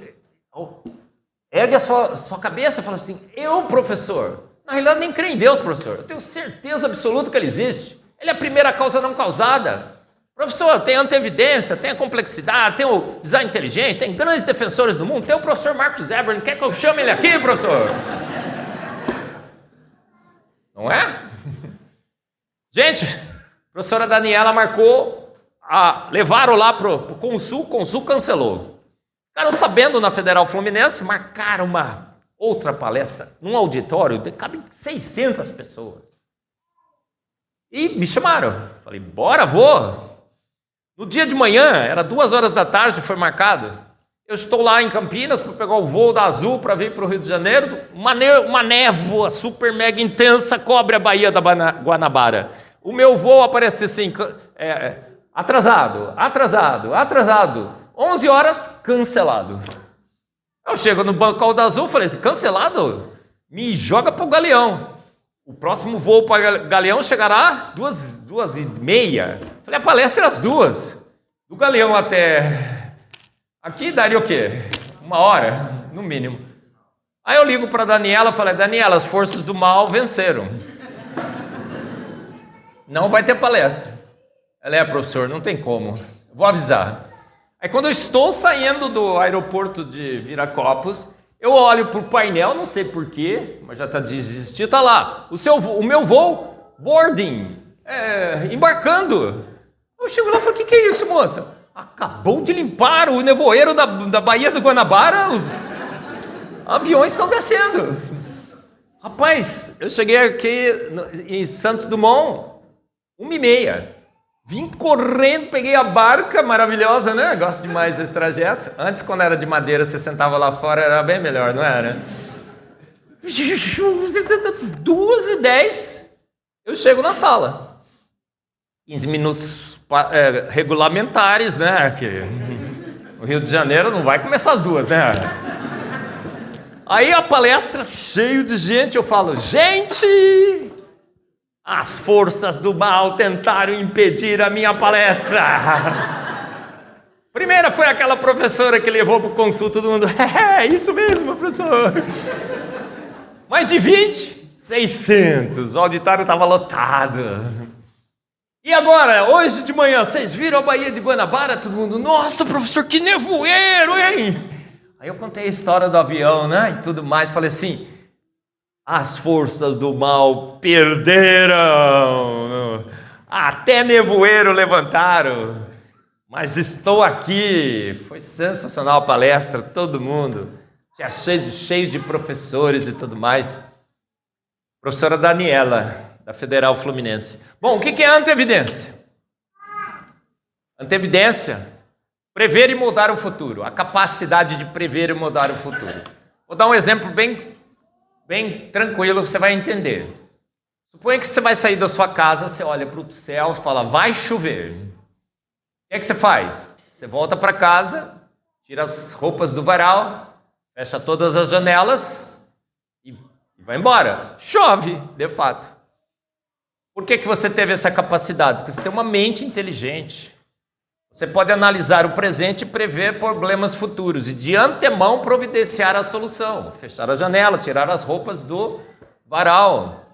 ergue a sua cabeça e fala assim: eu, professor. Na realidade, nem creio em Deus, professor. Eu tenho certeza absoluta que ele existe. Ele é a primeira causa não causada. Professor, tem antievidência, tem a complexidade, tem o design inteligente, tem grandes defensores do mundo, tem o professor Marcos Eberlin. Quer que eu chame ele aqui, professor? Não é? Gente, a professora Daniela marcou, levaram lá para o Consul, o Consul cancelou. Ficaram sabendo na Federal Fluminense, marcaram uma outra palestra num auditório, cabe 600 pessoas. E me chamaram. Falei: bora, vou. No dia de manhã, era 2h da tarde, foi marcado. Eu estou lá em Campinas para pegar o voo da Azul para vir para o Rio de Janeiro. Uma névoa super mega intensa cobre a Baía da Guanabara. O meu voo aparece assim, atrasado. 11 horas, cancelado. Eu chego no banco da Azul, falei assim: cancelado? Me joga para o Galeão. O próximo voo para Galeão chegará 2h30. Falei: a palestra é às 2h. Do Galeão até aqui daria o quê? 1 hora, no mínimo. Aí eu ligo para a Daniela, falei: Daniela, as forças do mal venceram. Não vai ter palestra. Ela: professor, não tem como. Vou avisar. Aí quando eu estou saindo do aeroporto de Viracopos, eu olho para o painel, não sei porquê, mas já está desistido, está lá, o meu voo, boarding, embarcando. Eu chego lá e falo: o que é isso, moça? Acabou de limpar o nevoeiro da Baía do Guanabara, os aviões estão descendo. Rapaz, eu cheguei aqui em Santos Dumont, 1h30. Vim correndo, peguei a barca, maravilhosa, né? Gosto demais desse trajeto. Antes, quando era de madeira, você sentava lá fora, era bem melhor, não era? 2h10, eu chego na sala. 15 minutos regulamentares, né? Que o Rio de Janeiro não vai começar às 2h, né? Aí a palestra, cheio de gente, eu falo: gente, as forças do mal tentaram impedir a minha palestra. Primeira foi aquela professora que levou para o Consul todo mundo: isso mesmo, professor. Mais de 20 600, o auditório estava lotado. E agora, hoje de manhã, vocês viram a Baía de Guanabara? Todo mundo, nossa, professor, que nevoeiro, hein? Aí eu contei a história do avião, né, e tudo mais, falei assim, as forças do mal perderam, até nevoeiro levantaram, mas estou aqui. Foi sensacional a palestra, todo mundo, tinha cheio de professores e tudo mais. Professora Daniela, da Federal Fluminense. Bom, o que é antevidência? Antevidência, prever e mudar o futuro, a capacidade de prever e mudar o futuro. Vou dar um exemplo bem tranquilo, você vai entender. Suponha que você vai sair da sua casa, você olha para o céu e fala, vai chover. O que é que você faz? Você volta para casa, tira as roupas do varal, fecha todas as janelas e vai embora. Chove, de fato. Por que você teve essa capacidade? Porque você tem uma mente inteligente. Você pode analisar o presente e prever problemas futuros e de antemão providenciar a solução. Fechar a janela, tirar as roupas do varal.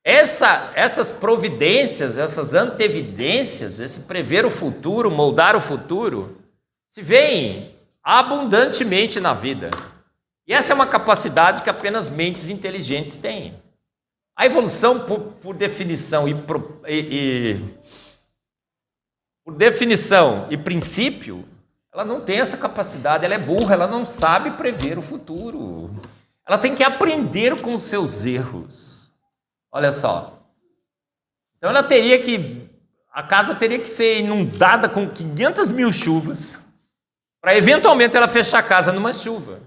Essas providências, essas antevidências, esse prever o futuro, moldar o futuro, se veem abundantemente na vida. E essa é uma capacidade que apenas mentes inteligentes têm. A evolução, por definição e princípio, ela não tem essa capacidade, ela é burra, ela não sabe prever o futuro. Ela tem que aprender com os seus erros. Olha só. Então a casa teria que ser inundada com 500 mil chuvas, para eventualmente ela fechar a casa numa chuva.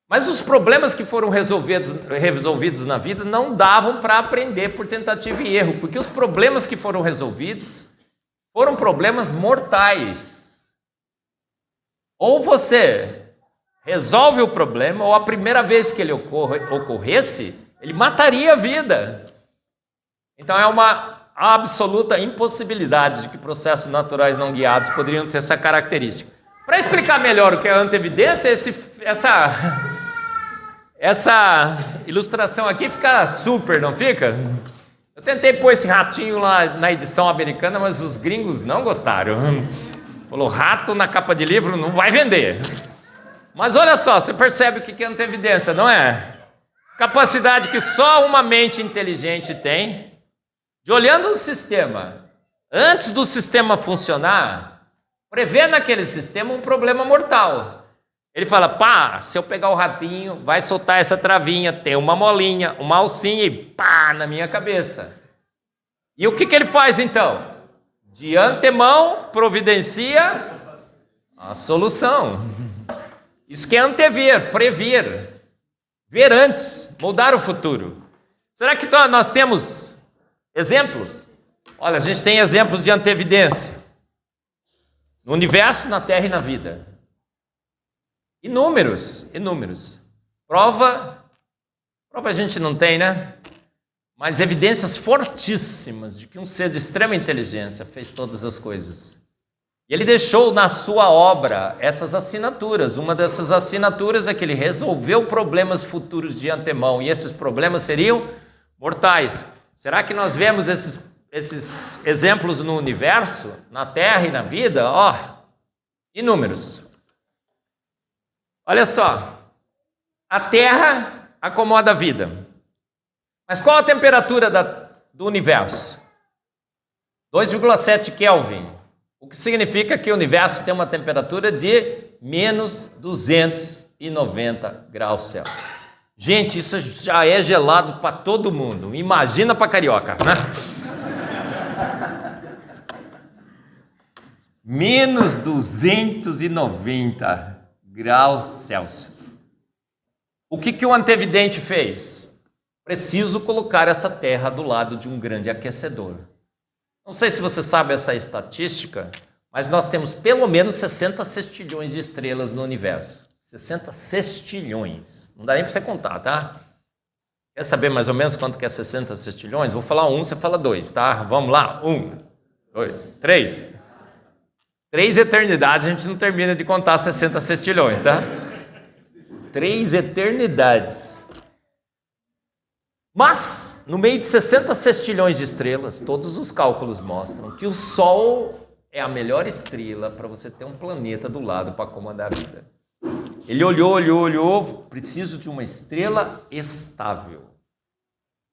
Mas os problemas que foram resolvidos na vida não davam para aprender por tentativa e erro, porque os problemas que foram resolvidos foram problemas mortais. Ou você resolve o problema, ou a primeira vez que ele ocorresse, ele mataria a vida. Então é uma absoluta impossibilidade de que processos naturais não guiados poderiam ter essa característica. Para explicar melhor o que é a antevidência, essa ilustração aqui fica super, não fica? Eu tentei pôr esse ratinho lá na edição americana, mas os gringos não gostaram. Falou, rato na capa de livro não vai vender. Mas olha só, você percebe o que é antevidência, não é? Capacidade que só uma mente inteligente tem, de olhando o sistema, antes do sistema funcionar, prever naquele sistema um problema mortal. Ele fala, pá, se eu pegar o ratinho, vai soltar essa travinha, tem uma molinha, uma alcinha e pá, na minha cabeça. E o que ele faz então? De antemão, providencia a solução. Isso que é antever, prever, ver antes, mudar o futuro. Será que nós temos exemplos? Olha, a gente tem exemplos de antevidência. No universo, na Terra e na vida. Inúmeros. Prova a gente não tem, né? Mas evidências fortíssimas de que um ser de extrema inteligência fez todas as coisas. E ele deixou na sua obra essas assinaturas. Uma dessas assinaturas é que ele resolveu problemas futuros de antemão, e esses problemas seriam mortais. Será que nós vemos esses exemplos no universo, na Terra e na vida? Inúmeros. Olha só, a Terra acomoda a vida. Mas qual a temperatura do universo? 2,7 Kelvin, o que significa que o universo tem uma temperatura de menos 290 graus Celsius. Gente, isso já é gelado para todo mundo. Imagina para carioca, né? Menos 290 graus Celsius. O que o antevidente fez? Preciso colocar essa Terra do lado de um grande aquecedor. Não sei se você sabe essa estatística, mas nós temos pelo menos 60 sextilhões de estrelas no universo. 60 sextilhões. Não dá nem para você contar, tá? Quer saber mais ou menos quanto que é 60 sextilhões? Vou falar um, você fala dois, tá? Vamos lá. 1, 2, 3. 3 eternidades, a gente não termina de contar 60 sextilhões, tá? 3 eternidades. Mas, no meio de 60 sextilhões de estrelas, todos os cálculos mostram que o Sol é a melhor estrela para você ter um planeta do lado para comandar a vida. Ele olhou, preciso de uma estrela estável.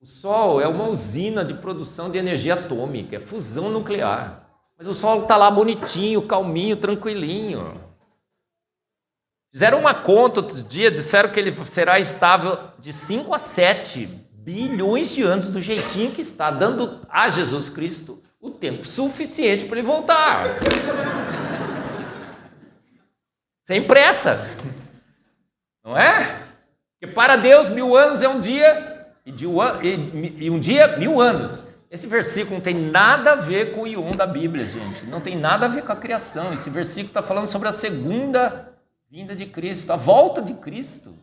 O Sol é uma usina de produção de energia atômica, é fusão nuclear. Mas o Sol está lá bonitinho, calminho, tranquilinho. Fizeram uma conta outro dia, disseram que ele será estável de 5 a 7 bilhões de anos, do jeitinho que está, dando a Jesus Cristo o tempo suficiente para ele voltar. Sem pressa. Não é? Porque para Deus 1000 anos é um dia, e um dia 1000 anos. Esse versículo não tem nada a ver com o Ion da Bíblia, gente. Não tem nada a ver com a criação. Esse versículo está falando sobre a segunda vinda de Cristo, a volta de Cristo.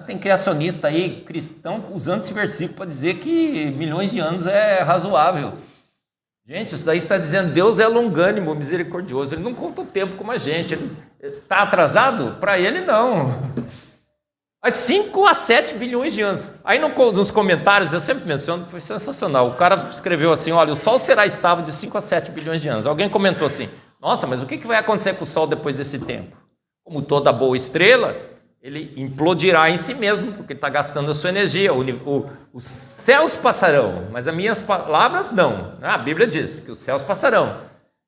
Tem criacionista aí, cristão, usando esse versículo para dizer que milhões de anos é razoável. Gente, isso daí está dizendo Deus é longânimo, misericordioso. Ele não conta o tempo como a gente. Ele está atrasado? Para ele, não. Mas 5 a 7 bilhões de anos. Aí nos comentários, eu sempre menciono, foi sensacional. O cara escreveu assim, olha, o Sol será estável de 5 a 7 bilhões de anos. Alguém comentou assim, nossa, mas o que vai acontecer com o Sol depois desse tempo? Como toda boa estrela, ele implodirá em si mesmo, porque está gastando a sua energia. Os céus passarão, mas as minhas palavras não. A Bíblia diz que os céus passarão.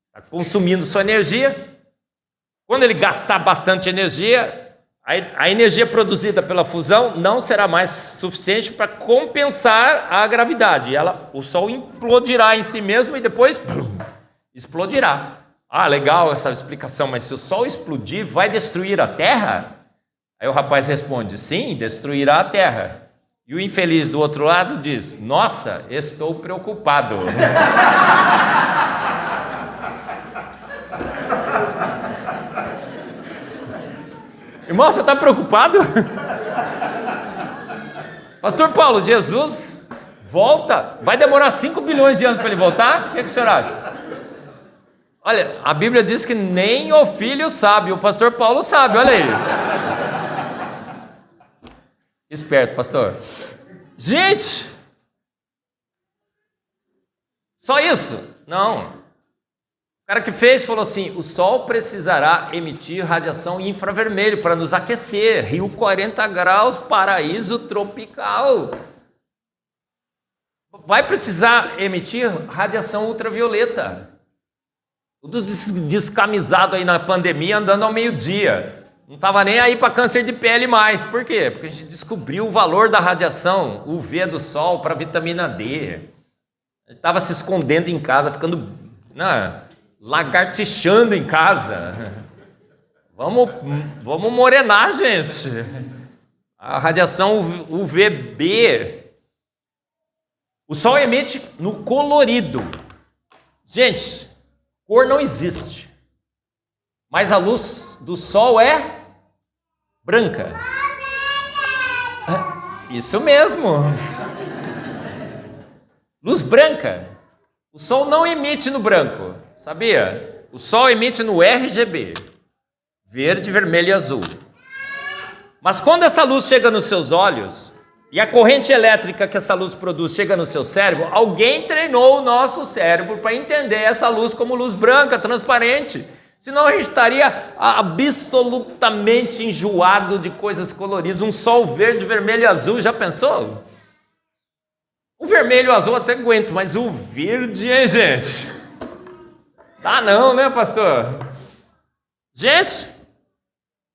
Está consumindo sua energia. Quando ele gastar bastante energia, a energia produzida pela fusão não será mais suficiente para compensar a gravidade. O Sol implodirá em si mesmo e depois explodirá. Ah, legal essa explicação, mas se o Sol explodir, vai destruir a Terra? Aí o rapaz responde, sim, destruirá a Terra. E o infeliz do outro lado diz, nossa, estou preocupado. Irmão, você está preocupado? Pastor Paulo, Jesus volta? Vai demorar 5 bilhões de anos para ele voltar? O que o senhor acha? Olha, a Bíblia diz que nem o filho sabe, o pastor Paulo sabe, olha aí. Esperto, pastor. Gente! Só isso? Não. O cara que fez falou assim, o Sol precisará emitir radiação infravermelho para nos aquecer. Rio 40 graus, paraíso tropical. Vai precisar emitir radiação ultravioleta. Tudo descamisado aí na pandemia, andando ao meio-dia. Não estava nem aí para câncer de pele mais. Por quê? Porque a gente descobriu o valor da radiação UV do Sol para vitamina D. A gente estava se escondendo em casa, ficando lagartixando em casa. Vamos morenar, gente. A radiação UVB. O Sol emite no colorido. Gente, cor não existe. Mas a luz do Sol é branca. Isso mesmo. Luz branca. O Sol não emite no branco, sabia? O Sol emite no RGB. Verde, vermelho e azul. Mas quando essa luz chega nos seus olhos, e a corrente elétrica que essa luz produz chega no seu cérebro, alguém treinou o nosso cérebro para entender essa luz como luz branca, transparente. Senão a gente estaria absolutamente enjoado de coisas coloridas. Um sol verde, vermelho e azul, já pensou? O vermelho e o azul até aguento, mas o verde, hein, gente? Dá não, né, pastor? Gente,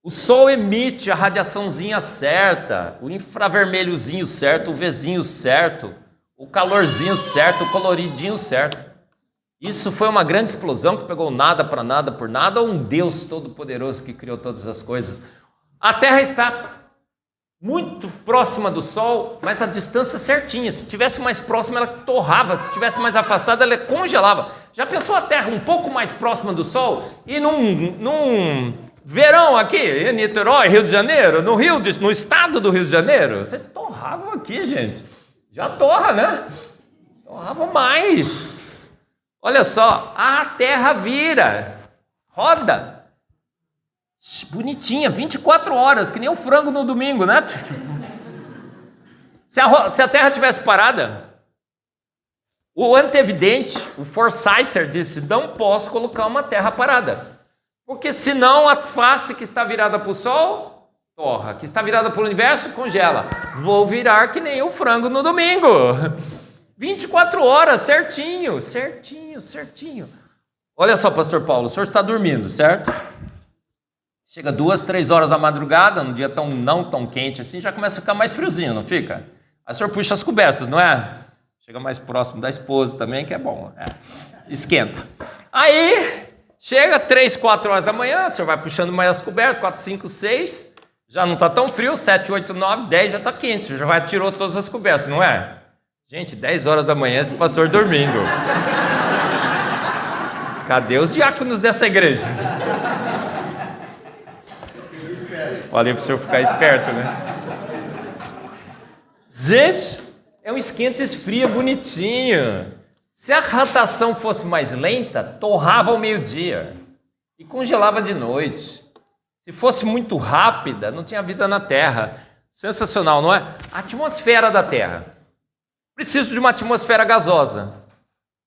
o Sol emite a radiaçãozinha certa, o infravermelhozinho certo, o Vzinho certo, o calorzinho certo, o coloridinho certo. Isso foi uma grande explosão que pegou nada para nada por nada, ou um Deus todo-poderoso que criou todas as coisas? A Terra está muito próxima do Sol, mas a distância certinha. Se estivesse mais próxima, ela torrava. Se estivesse mais afastada, ela congelava. Já pensou a Terra um pouco mais próxima do Sol? E num verão aqui, em Niterói, Rio de Janeiro, no estado do Rio de Janeiro, vocês torravam aqui, gente. Já torra, né? Torrava mais. Olha só, a Terra vira, roda, bonitinha, 24 horas, que nem o frango no domingo, né? Se a Terra tivesse parada, o antevidente, o foresighter, disse: não posso colocar uma Terra parada, porque senão a face que está virada para o Sol torra, que está virada para o universo congela. Vou virar que nem o frango no domingo. 24 horas, certinho. Olha só, pastor Paulo, o senhor está dormindo, certo? Chega 2, 3 horas da madrugada, num dia não tão quente assim, já começa a ficar mais friozinho, não fica? Aí o senhor puxa as cobertas, não é? Chega mais próximo da esposa também, que é bom. Esquenta. Aí, chega 3, 4 horas da manhã, o senhor vai puxando mais as cobertas, 4, 5, 6, já não está tão frio, 7, 8, 9, 10 já está quente, o senhor já tirou todas as cobertas, não é? Gente, 10 horas da manhã, esse pastor dormindo. Cadê os diáconos dessa igreja? Falei para o senhor ficar esperto, né? Gente, é um esquenta e esfria bonitinho. Se a rotação fosse mais lenta, torrava ao meio-dia e congelava de noite. Se fosse muito rápida, não tinha vida na Terra. Sensacional, não é? A atmosfera da Terra. Preciso de uma atmosfera gasosa.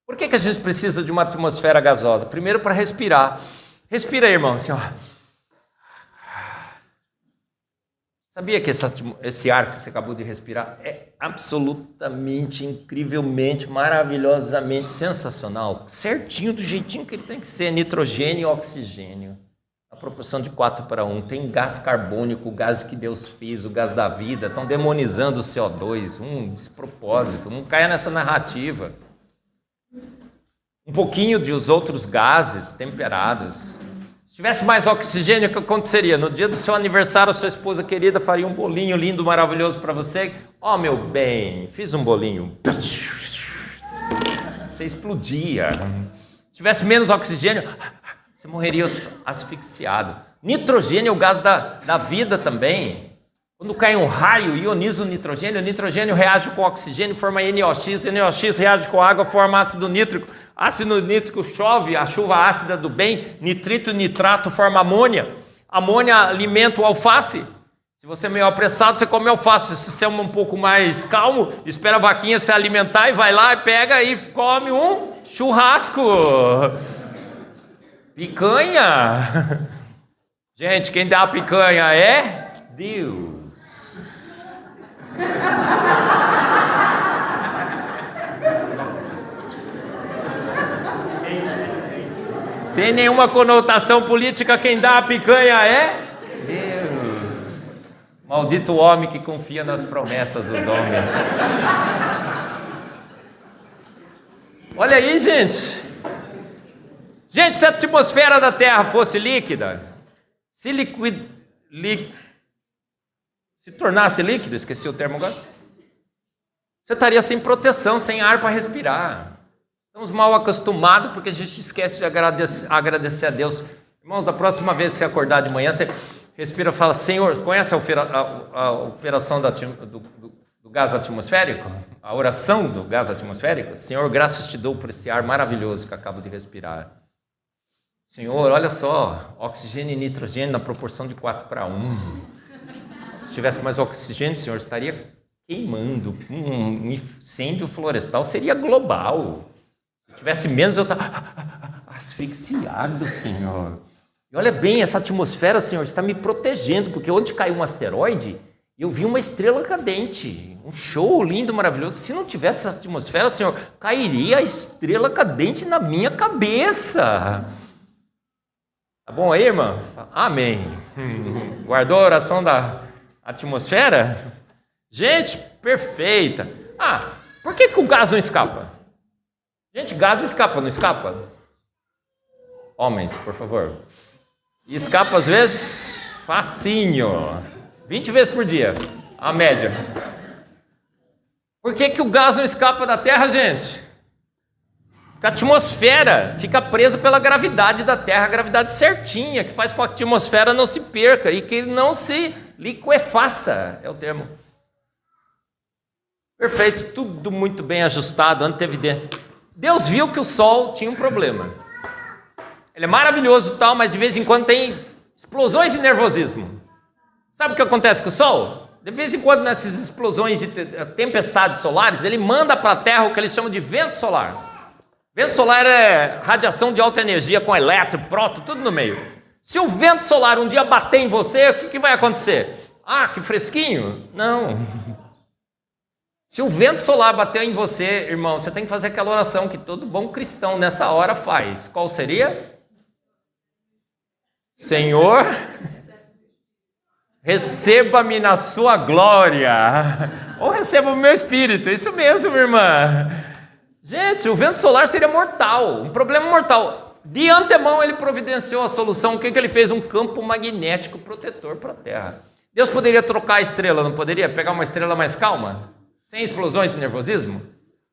Por que a gente precisa de uma atmosfera gasosa? Primeiro, para respirar. Respira aí, irmão, assim, ó. Sabia que esse ar que você acabou de respirar é absolutamente, incrivelmente, maravilhosamente sensacional? Certinho, do jeitinho que ele tem que ser. Nitrogênio e oxigênio. A proporção de 4:1. Tem gás carbônico, o gás que Deus fez, o gás da vida. Estão demonizando o CO2. Despropósito. Não caia nessa narrativa. Um pouquinho de os outros gases temperados. Se tivesse mais oxigênio, o que aconteceria? No dia do seu aniversário, a sua esposa querida faria um bolinho lindo, maravilhoso para você. Ó, meu bem, fiz um bolinho. Você explodia. Se tivesse menos oxigênio, você morreria asfixiado. Nitrogênio é o gás da vida também. Quando cai um raio, ioniza o nitrogênio reage com o oxigênio, forma NOx, NOx reage com a água, forma ácido nítrico chove, a chuva ácida do bem, nitrito e nitrato forma amônia alimenta o alface. Se você é meio apressado, você come alface. Se você é um pouco mais calmo, espera a vaquinha se alimentar e vai lá e pega e come um churrasco. Picanha. Gente, quem dá a picanha é Deus. Sem nenhuma conotação política, quem dá a picanha é Deus. Maldito o homem que confia nas promessas dos homens. Olha aí, gente. Gente, se a atmosfera da Terra fosse líquida, se tornasse líquida, esqueci o termo agora, você estaria sem proteção, sem ar para respirar. Estamos mal acostumados porque a gente esquece de agradecer a Deus. Irmãos, da próxima vez que você acordar de manhã, você respira e fala: Senhor, conhece a operação do gás atmosférico? A oração do gás atmosférico? Senhor, graças te dou por esse ar maravilhoso que acabo de respirar. Senhor, olha só, oxigênio e nitrogênio na proporção de 4:1. Se tivesse mais oxigênio, Senhor, estaria queimando. Um incêndio florestal seria global. Se tivesse menos, eu estava asfixiado, Senhor. E olha bem, essa atmosfera, Senhor, está me protegendo, porque onde caiu um asteroide, eu vi uma estrela cadente. Um show lindo, maravilhoso. Se não tivesse essa atmosfera, Senhor, cairia a estrela cadente na minha cabeça. Tá bom aí, irmã? Amém. Guardou a oração da atmosfera? Gente, perfeita. Por que o gás não escapa? Gente, gás escapa, não escapa? Homens, por favor. E escapa às vezes? Facinho. 20 vezes por dia, a média. Por que o gás não escapa da Terra, gente? Porque a atmosfera fica presa pela gravidade da Terra, a gravidade certinha, que faz com que a atmosfera não se perca e que não se liquefaça, é o termo. Perfeito, tudo muito bem ajustado, antevidência. Deus viu que o Sol tinha um problema. Ele é maravilhoso e tal, mas de vez em quando tem explosões de nervosismo. Sabe o que acontece com o Sol? de vez em quando nessas explosões de tempestades solares, ele manda para a Terra o que eles chamam de vento solar. Vento solar é radiação de alta energia com elétron, próton, tudo no meio. Se o vento solar um dia bater em você, o que vai acontecer? Ah, que fresquinho? Não. Se o vento solar bater em você, irmão, você tem que fazer aquela oração que todo bom cristão nessa hora faz. Qual seria? Senhor, receba-me na sua glória, ou receba o meu espírito. Isso mesmo, irmã. Gente, o vento solar seria mortal, um problema mortal. De antemão ele providenciou a solução. O que ele fez? Um campo magnético protetor para a Terra. Deus poderia trocar a estrela, não poderia? Pegar uma estrela mais calma, sem explosões de nervosismo?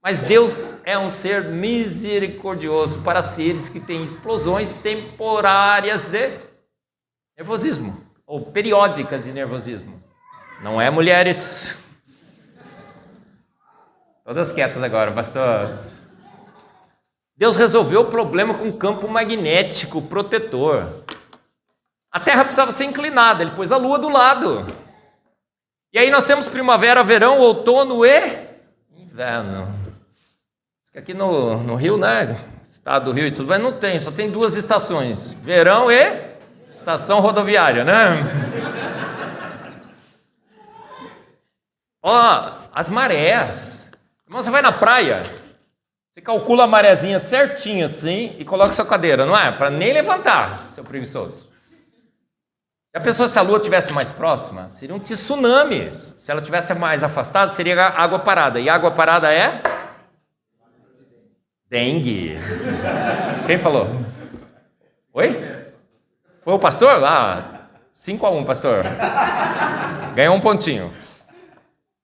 Mas Deus é um ser misericordioso para seres que têm explosões temporárias de nervosismo, ou periódicas de nervosismo. Não é mulheres. Todas quietas agora, pastor. Deus resolveu o problema com um campo magnético protetor. A Terra precisava ser inclinada, ele pôs a Lua do lado. E aí nós temos primavera, verão, outono e inverno. Aqui no Rio, né? Estado do Rio e tudo, mas não tem, só tem 2 estações. Verão e estação rodoviária, né? Ó, as marés. Irmão, você vai na praia, você calcula a marezinha certinha assim e coloca sua cadeira, não é? Para nem levantar, seu preguiçoso. Já pensou se a Lua estivesse mais próxima? Seriam tsunamis. Se ela estivesse mais afastada, seria água parada. E água parada é? Dengue. Quem falou? Oi? Foi o pastor? 5-1, pastor. Ganhou um pontinho.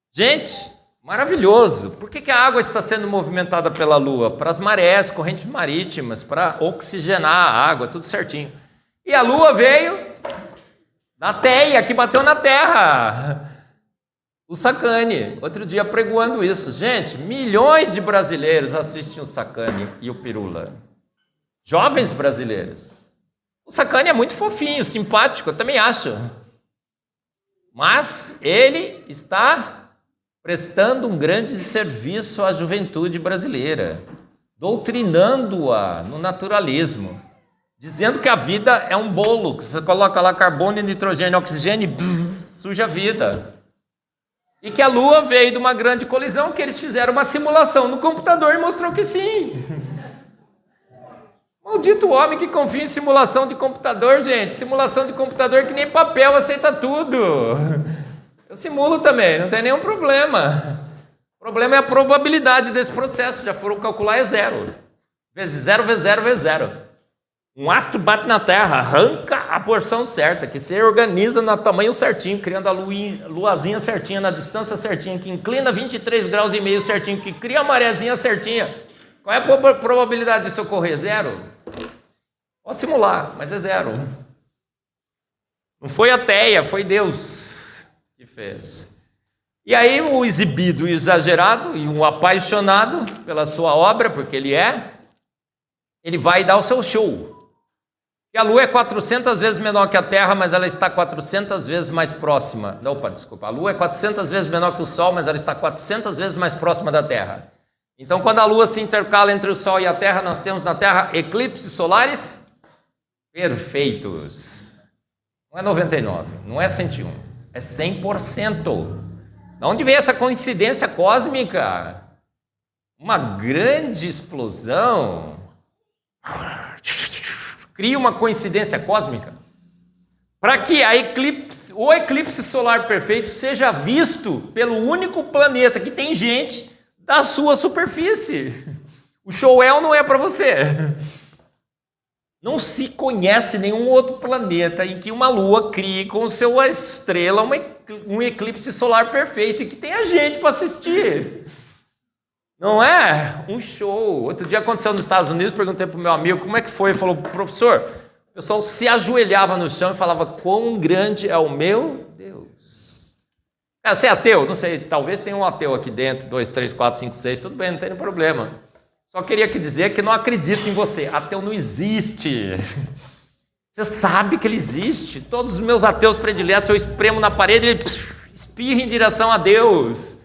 Gente, maravilhoso. Por que a água está sendo movimentada pela Lua? Para as marés, correntes marítimas, para oxigenar a água, tudo certinho. E a Lua veio da Teia, que bateu na Terra. O Sacani, outro dia pregoando isso. Gente, milhões de brasileiros assistem o Sacani e o Pirula. Jovens brasileiros. O Sacani é muito fofinho, simpático, eu também acho. Mas ele está prestando um grande serviço à juventude brasileira, doutrinando-a no naturalismo, dizendo que a vida é um bolo, que você coloca lá carbono, nitrogênio, oxigênio e surge a vida. E que a Lua veio de uma grande colisão, que eles fizeram uma simulação no computador e mostrou que sim. Maldito homem que confia em simulação de computador, gente. Simulação de computador que nem papel aceita tudo. Eu simulo também, não tem nenhum problema. O problema é a probabilidade desse processo. Já foram calcular, é 0. Vezes 0, vezes 0, vezes 0. Um astro bate na Terra, arranca a porção certa, que se organiza no tamanho certinho, criando a luazinha certinha, na distância certinha, que inclina 23 graus e meio certinho, que cria a marezinha certinha. Qual é a probabilidade disso ocorrer? 0. Pode simular, mas é 0. Não foi a Teia, foi Deus que fez. E aí o exibido, o exagerado e o apaixonado pela sua obra, porque ele vai dar o seu show. E a Lua é 400 vezes menor que a Terra, mas ela está 400 vezes mais próxima. A Lua é 400 vezes menor que o Sol, mas ela está 400 vezes mais próxima da Terra. Então, quando a Lua se intercala entre o Sol e a Terra, nós temos na Terra eclipses solares perfeitos. Não é 99, não é 101, é 100%. De onde veio essa coincidência cósmica? Uma grande explosão cria uma coincidência cósmica para que o eclipse solar perfeito seja visto pelo único planeta que tem gente da sua superfície. O show é ou não é para você? Não se conhece nenhum outro planeta em que uma lua crie com sua estrela um eclipse solar perfeito e que tenha gente para assistir. Não é? Um show. Outro dia aconteceu nos Estados Unidos, perguntei para o meu amigo como é que foi. Ele falou, professor, o pessoal se ajoelhava no chão e falava, quão grande é o meu Deus. Você é ateu? Não sei, talvez tenha um ateu aqui dentro, 2, 3, 4, 5, 6, tudo bem, não tem nenhum problema. Só queria dizer que não acredito em você. Ateu não existe. Você sabe que ele existe. Todos os meus ateus prediletos, eu espremo na parede e ele espirra em direção a Deus.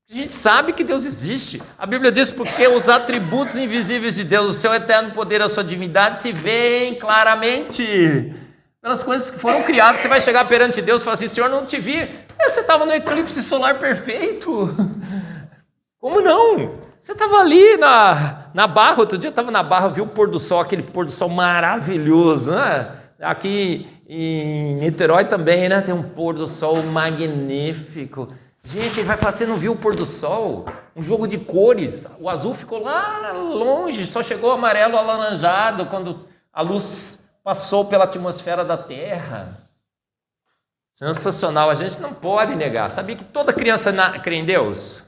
A gente sabe que Deus existe. A Bíblia diz porque os atributos invisíveis de Deus, o seu eterno poder, a sua divindade, se veem claramente pelas coisas que foram criadas. Você vai chegar perante Deus e falar assim: Senhor, não te vi. Você estava no eclipse solar perfeito. Como não? Você estava ali na Barra, outro dia eu estava na Barra, vi o pôr do sol, aquele pôr do sol maravilhoso, né? Aqui em Niterói também, né? Tem um pôr do sol magnífico. Gente, ele vai falar: você não viu o pôr do sol? Um jogo de cores. O azul ficou lá longe, só chegou o amarelo alaranjado quando a luz passou pela atmosfera da Terra. Sensacional, a gente não pode negar. Sabia que toda criança crê em Deus?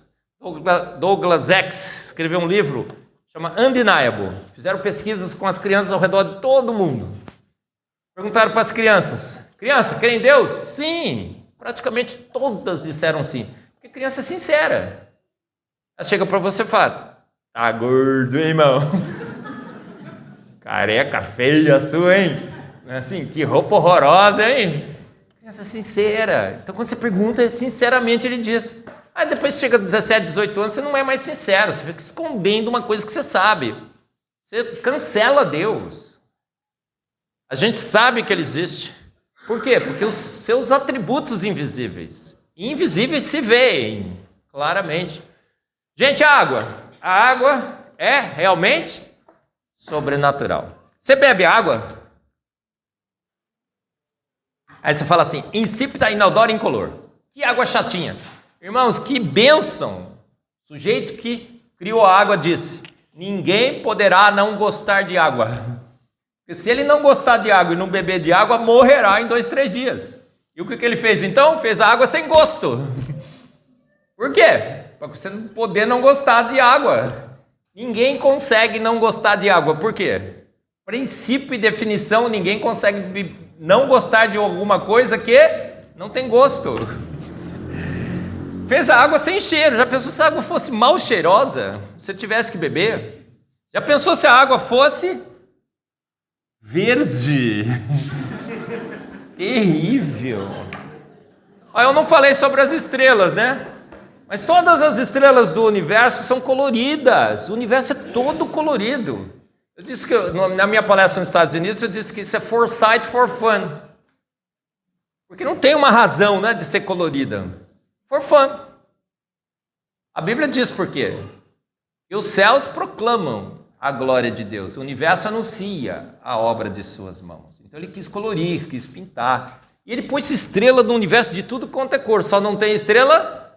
Douglas X escreveu um livro, chama Undeniable. Fizeram pesquisas com as crianças ao redor de todo mundo. Perguntaram para as crianças: criança, crê em Deus? Sim. Praticamente todas disseram sim. Porque criança é sincera. Ela chega para você e fala: tá gordo, hein, irmão? Careca feia sua, hein? Assim, que roupa horrorosa, hein? Criança sincera. Então, quando você pergunta, sinceramente ele diz. Aí depois chega 17, 18 anos, você não é mais sincero. Você fica escondendo uma coisa que você sabe. Você cancela Deus. A gente sabe que ele existe. Por quê? Porque os seus atributos invisíveis se veem claramente. Gente, a água é realmente sobrenatural. Você bebe água? Aí você fala assim: insípida, inodora, incolor. Que água chatinha. Irmãos, que bênção. O sujeito que criou a água disse: ninguém poderá não gostar de água. Porque se ele não gostar de água e não beber de água, morrerá em 2, 3 dias. E o que ele fez então? Fez a água sem gosto. Por quê? Para você não poder não gostar de água. Ninguém consegue não gostar de água. Por quê? Princípio e definição, ninguém consegue não gostar de alguma coisa que não tem gosto. Fez a água sem cheiro. Já pensou se a água fosse mal cheirosa? Se você tivesse que beber? Já pensou se a água fosse verde? Terrível. Eu não falei sobre as estrelas, né? Mas todas as estrelas do universo são coloridas. O universo é todo colorido. Eu disse que na minha palestra nos Estados Unidos, eu disse que isso é foresight for fun. Porque não tem uma razão, né, de ser colorida. For fun. A Bíblia diz por quê. E os céus proclamam a glória de Deus. O universo anuncia a obra de suas mãos. Então ele quis colorir, quis pintar. E ele pôs estrela no universo de tudo quanto é cor. Só não tem estrela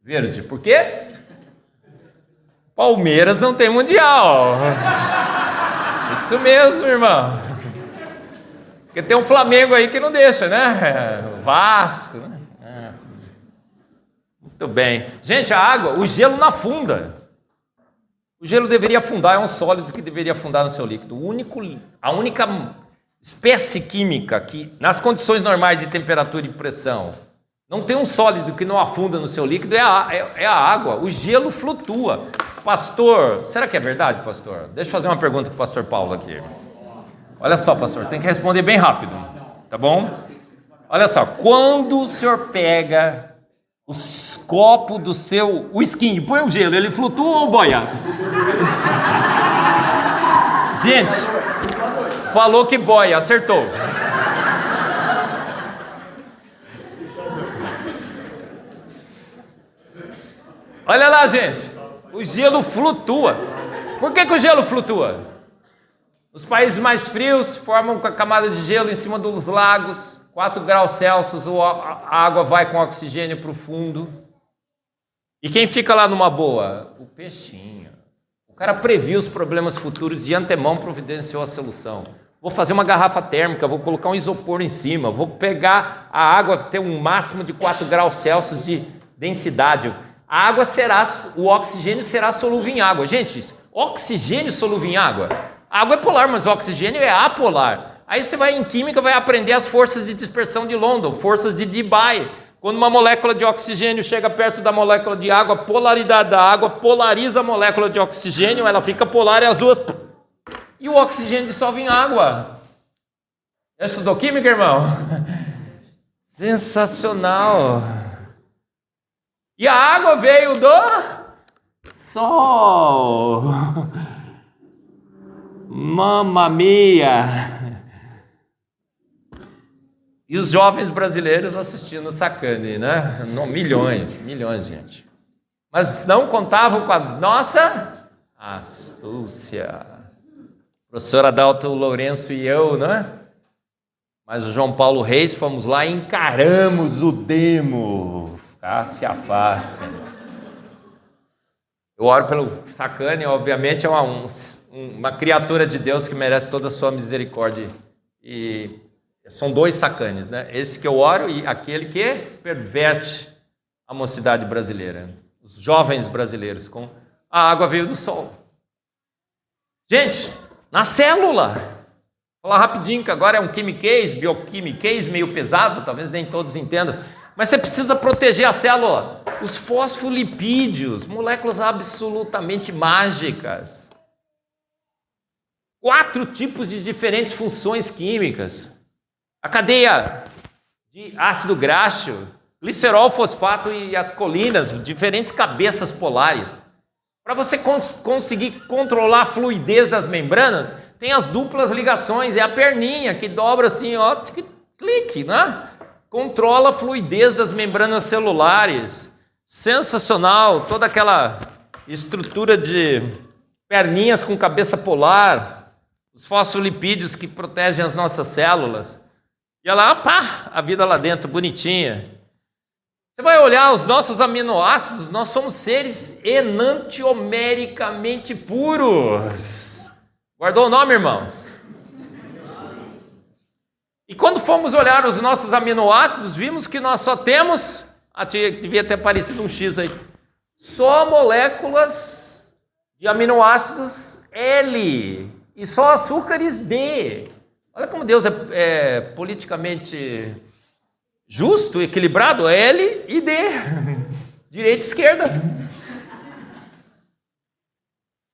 verde. Por quê? Palmeiras não tem mundial. Isso mesmo, irmão. Porque tem um Flamengo aí que não deixa, né? O Vasco, né? Muito bem. Gente, a água, o gelo não afunda. O gelo deveria afundar, é um sólido que deveria afundar no seu líquido. A única espécie química que, nas condições normais de temperatura e pressão, não tem um sólido que não afunda no seu líquido, é a água. O gelo flutua. Pastor, será que é verdade, pastor? Deixa eu fazer uma pergunta para o pastor Paulo aqui. Olha só, pastor, tem que responder bem rápido, tá bom? Olha só, quando o senhor pega os copos do seu whisky e põe o gelo, ele flutua ou boia? Gente, falou que boia, acertou. Olha lá, gente. O gelo flutua. Por que o gelo flutua? Os países mais frios formam uma camada de gelo em cima dos lagos, 4 graus Celsius, a água vai com oxigênio para o fundo. E quem fica lá numa boa? O peixinho. O cara previu os problemas futuros, de antemão providenciou a solução. Vou fazer uma garrafa térmica, vou colocar um isopor em cima, vou pegar a água, ter um máximo de 4 graus Celsius de densidade. A água o oxigênio será solúvel em água. Gente, oxigênio solúvel em água? A água é polar, mas o oxigênio é apolar. Aí você vai em química, vai aprender as forças de dispersão de London, forças de Debye. Quando uma molécula de oxigênio chega perto da molécula de água, a polaridade da água polariza a molécula de oxigênio, ela fica polar e as duas... E o oxigênio dissolve em água. Já estudou química, irmão? Sensacional! E a água veio do sol! Mamma mia! E os jovens brasileiros assistindo o Sacane, né? Não, milhões, gente. Mas não contavam com a nossa astúcia. Professor Adalto Lourenço e eu, né? Mas o João Paulo Reis fomos lá e encaramos o demo, face a face. Eu oro pelo Sacane, obviamente é uma criatura de Deus que merece toda a sua misericórdia. E são dois Sacanes, né? Esse que eu oro e aquele que perverte a mocidade brasileira, os jovens brasileiros, com a água veio do sol. Gente, na célula. Vou falar rapidinho, que agora é um quimiquês, bioquimiquês, meio pesado, talvez nem todos entendam, mas você precisa proteger a célula. Os fosfolipídios, moléculas absolutamente mágicas. 4 tipos de diferentes funções químicas. A cadeia de ácido graxo, glicerol, fosfato e as colinas, diferentes cabeças polares. Para você conseguir controlar a fluidez das membranas, tem as duplas ligações, é a perninha que dobra assim, ó, clique, né? Controla a fluidez das membranas celulares. Sensacional, toda aquela estrutura de perninhas com cabeça polar, os fosfolipídios que protegem as nossas células. E ela, pá, a vida lá dentro, bonitinha. Você vai olhar os nossos aminoácidos, nós somos seres enantiomericamente puros. Guardou o nome, irmãos? E quando fomos olhar os nossos aminoácidos, vimos que nós só temos, devia ter aparecido um X aí, só moléculas de aminoácidos L e só açúcares D. Olha como Deus é politicamente justo, equilibrado, L e D, direita e esquerda.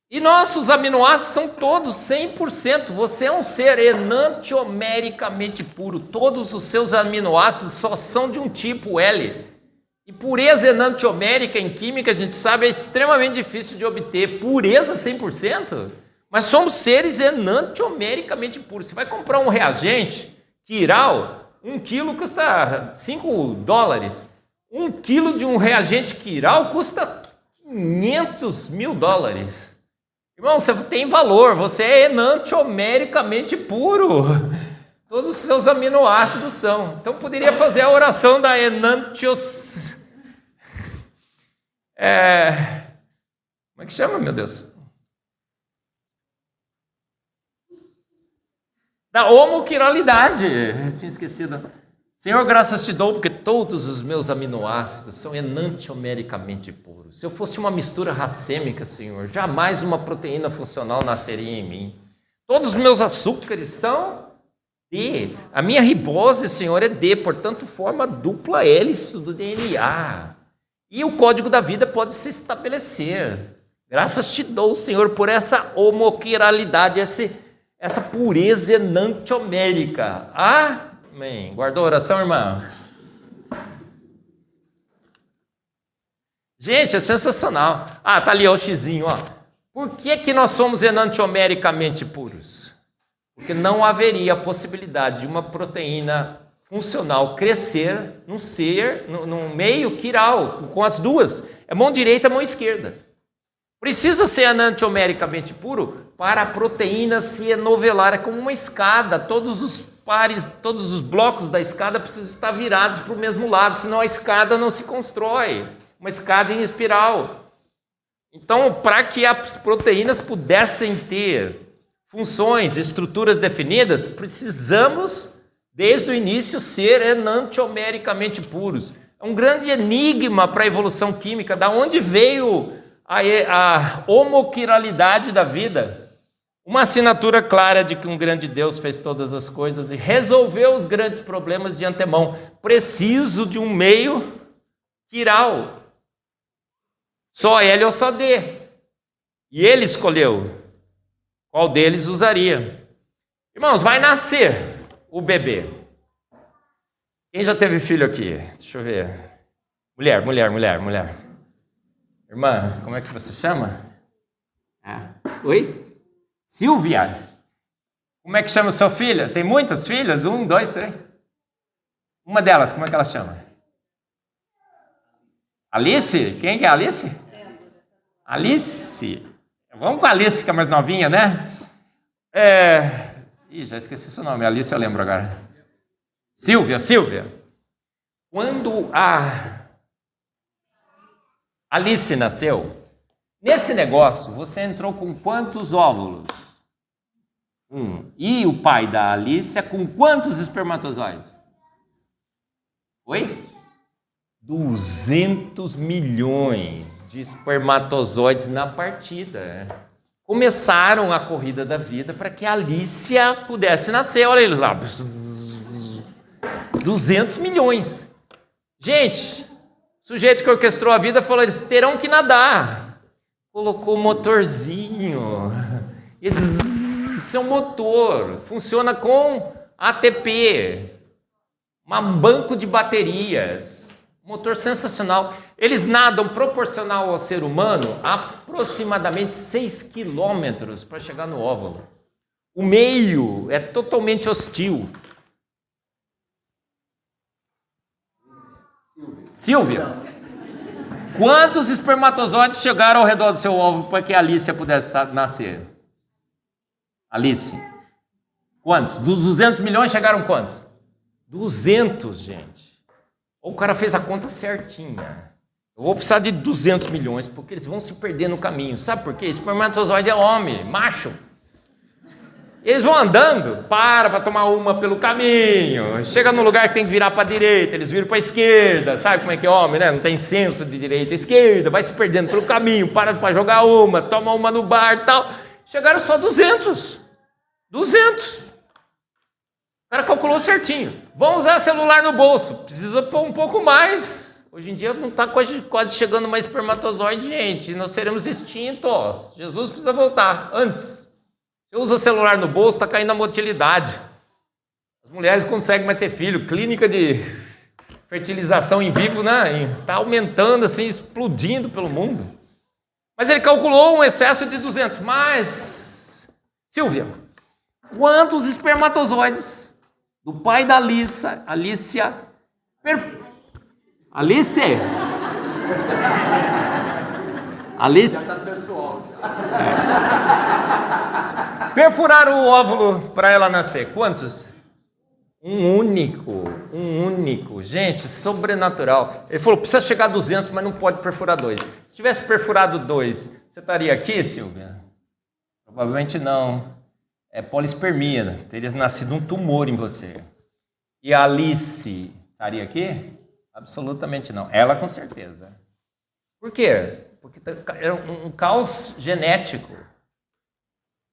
E nossos aminoácidos são todos 100%. Você é um ser enantiomericamente puro. Todos os seus aminoácidos só são de um tipo L. E pureza enantiomérica em química, a gente sabe, é extremamente difícil de obter. Pureza 100%? Mas somos seres enantiomericamente puros. Você vai comprar um reagente, quiral, 1 quilo custa $5. 1 quilo de um reagente quiral custa $500 mil. Irmão, você tem valor, você é enantiomericamente puro. Todos os seus aminoácidos são. Então poderia fazer a oração da enantios... Como é que chama, meu Deus? Da homoquiralidade. Eu tinha esquecido. Senhor, graças te dou porque todos os meus aminoácidos são enantiomericamente puros. Se eu fosse uma mistura racêmica, Senhor, jamais uma proteína funcional nasceria em mim. Todos os meus açúcares são D. A minha ribose, Senhor, é D, portanto, forma dupla hélice do DNA. E o código da vida pode se estabelecer. Graças te dou, Senhor, por essa homoquiralidade, essa pureza enantiomérica. Amém. Guardou a oração, irmão? Gente, é sensacional. Tá ali ó, o xizinho, ó. Por que nós somos enantiomericamente puros? Porque não haveria a possibilidade de uma proteína funcional crescer num meio quiral, com as duas. É mão direita, mão esquerda. Precisa ser enantiomericamente puro para a proteína se enovelar. É como uma escada. Todos os pares, todos os blocos da escada precisam estar virados para o mesmo lado, senão a escada não se constrói. Uma escada em espiral. Então, para que as proteínas pudessem ter funções, estruturas definidas, precisamos, desde o início, ser enantiomericamente puros. É um grande enigma para a evolução química, da onde veio a homoquiralidade da vida. Uma assinatura clara de que um grande Deus fez todas as coisas e resolveu os grandes problemas de antemão. Preciso de um meio quiral. Só L ou só D. E ele escolheu qual deles usaria. Irmãos, vai nascer o bebê. Quem já teve filho aqui? Deixa eu ver. Mulher. Irmã, como é que você chama? Oi? Silvia. Como é que chama sua filha? Tem muitas filhas? 1, 2, 3. Uma delas, como é que ela chama? Alice? Quem que é a Alice? Alice. Vamos com a Alice, que é mais novinha, né? Já esqueci seu nome. Alice eu lembro agora. Silvia. Quando a Alice nasceu, nesse negócio, você entrou com quantos óvulos? E o pai da Alice com quantos espermatozoides? Oi? 200 milhões de espermatozoides na partida. Começaram a corrida da vida para que a Alicia pudesse nascer. Olha eles lá. 200 milhões. Gente, o sujeito que orquestrou a vida falou, eles terão que nadar. Colocou o motorzinho. Esse é um motor. Funciona com ATP. Um banco de baterias. Motor sensacional. Eles nadam proporcional ao ser humano aproximadamente 6 quilômetros para chegar no óvulo. O meio é totalmente hostil. Silvia, quantos espermatozoides chegaram ao redor do seu óvulo para que a Alicia pudesse nascer? Alice, quantos? Dos 200 milhões chegaram quantos? 200, gente. O cara fez a conta certinha. Eu vou precisar de 200 milhões, porque eles vão se perder no caminho. Sabe por quê? Espermatozoide é homem, macho. Eles vão andando, para tomar uma pelo caminho. Chega no lugar que tem que virar para a direita, eles viram para a esquerda. Sabe como é que é homem, né? Não tem senso de direita e esquerda. Vai se perdendo pelo caminho, para jogar uma, toma uma no bar e tal. Chegaram só 200. 200. O cara calculou certinho. Vão usar celular no bolso. Precisa pôr um pouco mais. Hoje em dia não está quase chegando mais espermatozoide, gente. Nós seremos extintos. Jesus precisa voltar antes. Você usa celular no bolso, está caindo a motilidade. As mulheres conseguem mais ter filho. Clínica de fertilização em vivo, né? Está aumentando, assim, explodindo pelo mundo. Mas ele calculou um excesso de 200. Mas, Silvia, quantos espermatozoides do pai da Alicia... Alice? Perfuraram o óvulo para ela nascer. Quantos? Um único. Gente, sobrenatural. Ele falou, precisa chegar a 200, mas não pode perfurar 2. Se tivesse perfurado 2, você estaria aqui, Silvia? Provavelmente não. É polispermia. Teria nascido um tumor em você. E a Alice estaria aqui? Absolutamente não. Ela com certeza. Por quê? Porque é um caos genético.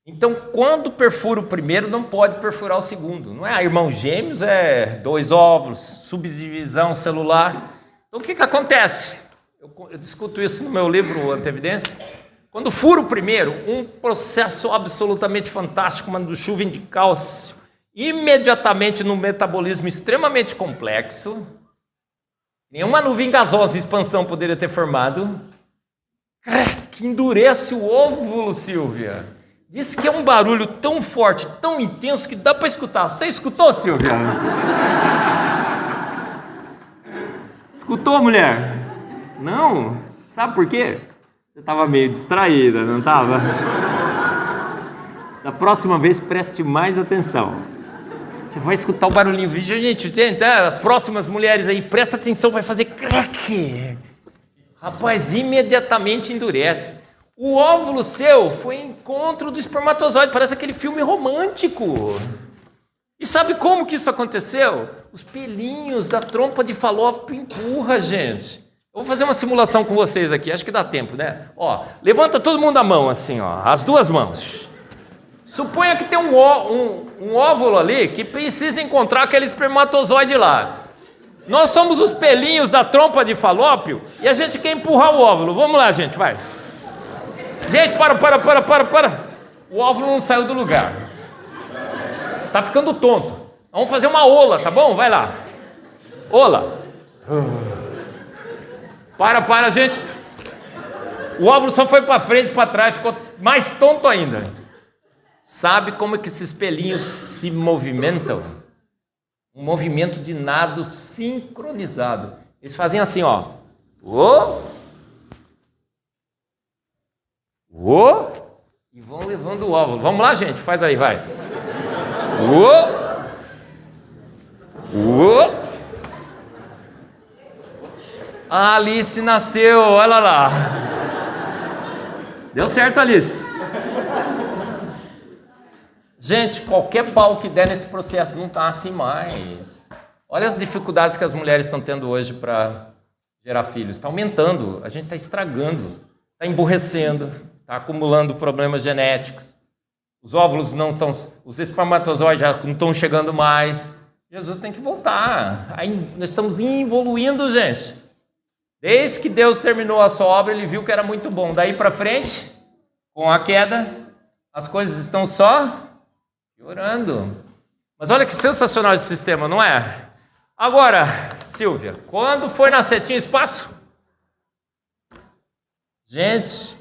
Então, quando perfura o primeiro, não pode perfurar o segundo. Não é irmão gêmeos, é 2 óvulos, subdivisão celular. Então, o que acontece? Eu discuto isso no meu livro Antevidência. Quando fura o primeiro, um processo absolutamente fantástico, mandando chuva de cálcio, imediatamente no metabolismo extremamente complexo, nenhuma nuvem gasosa e expansão poderia ter formado, que endurece o óvulo, Silvia. Diz que é um barulho tão forte, tão intenso, que dá para escutar. Você escutou, Silvia? Escutou, mulher? Não? Sabe por quê? Você estava meio distraída, não estava? Da próxima vez, preste mais atenção. Você vai escutar o barulhinho. Gente, as próximas mulheres aí, presta atenção, vai fazer crack. Rapaz, imediatamente endurece. O óvulo seu foi encontro do espermatozoide, parece aquele filme romântico. E sabe como que isso aconteceu? Os pelinhos da trompa de Falópio empurra, gente. Eu vou fazer uma simulação com vocês aqui, acho que dá tempo, né? Ó, levanta todo mundo a mão assim, ó, as duas mãos. Suponha que tem um óvulo ali que precisa encontrar aquele espermatozoide lá. Nós somos os pelinhos da trompa de Falópio e a gente quer empurrar o óvulo. Vamos lá, gente, vai. Gente, para. O óvulo não saiu do lugar. Tá ficando tonto. Vamos fazer uma ola, tá bom? Vai lá. Olá. Para, gente. O óvulo só foi para frente, para trás, ficou mais tonto ainda. Sabe como é que esses pelinhos se movimentam? Um movimento de nado sincronizado. Eles fazem assim, ó. E vão levando o óvulo. Vamos lá, gente, faz aí, vai. A Alice nasceu, olha lá. Deu certo, Alice. Gente, qualquer pau que der nesse processo não está assim mais. Olha as dificuldades que as mulheres estão tendo hoje para gerar filhos. Está aumentando, a gente está estragando, está emburrecendo, está acumulando problemas genéticos. Os óvulos não estão, os espermatozoides já não estão chegando mais. Jesus tem que voltar. Aí nós estamos evoluindo, gente. Desde que Deus terminou a sua obra, ele viu que era muito bom. Daí para frente, com a queda, as coisas estão só piorando. Mas olha que sensacional esse sistema, não é? Agora, Silvia, quando foi nascer, tinha espaço? Gente,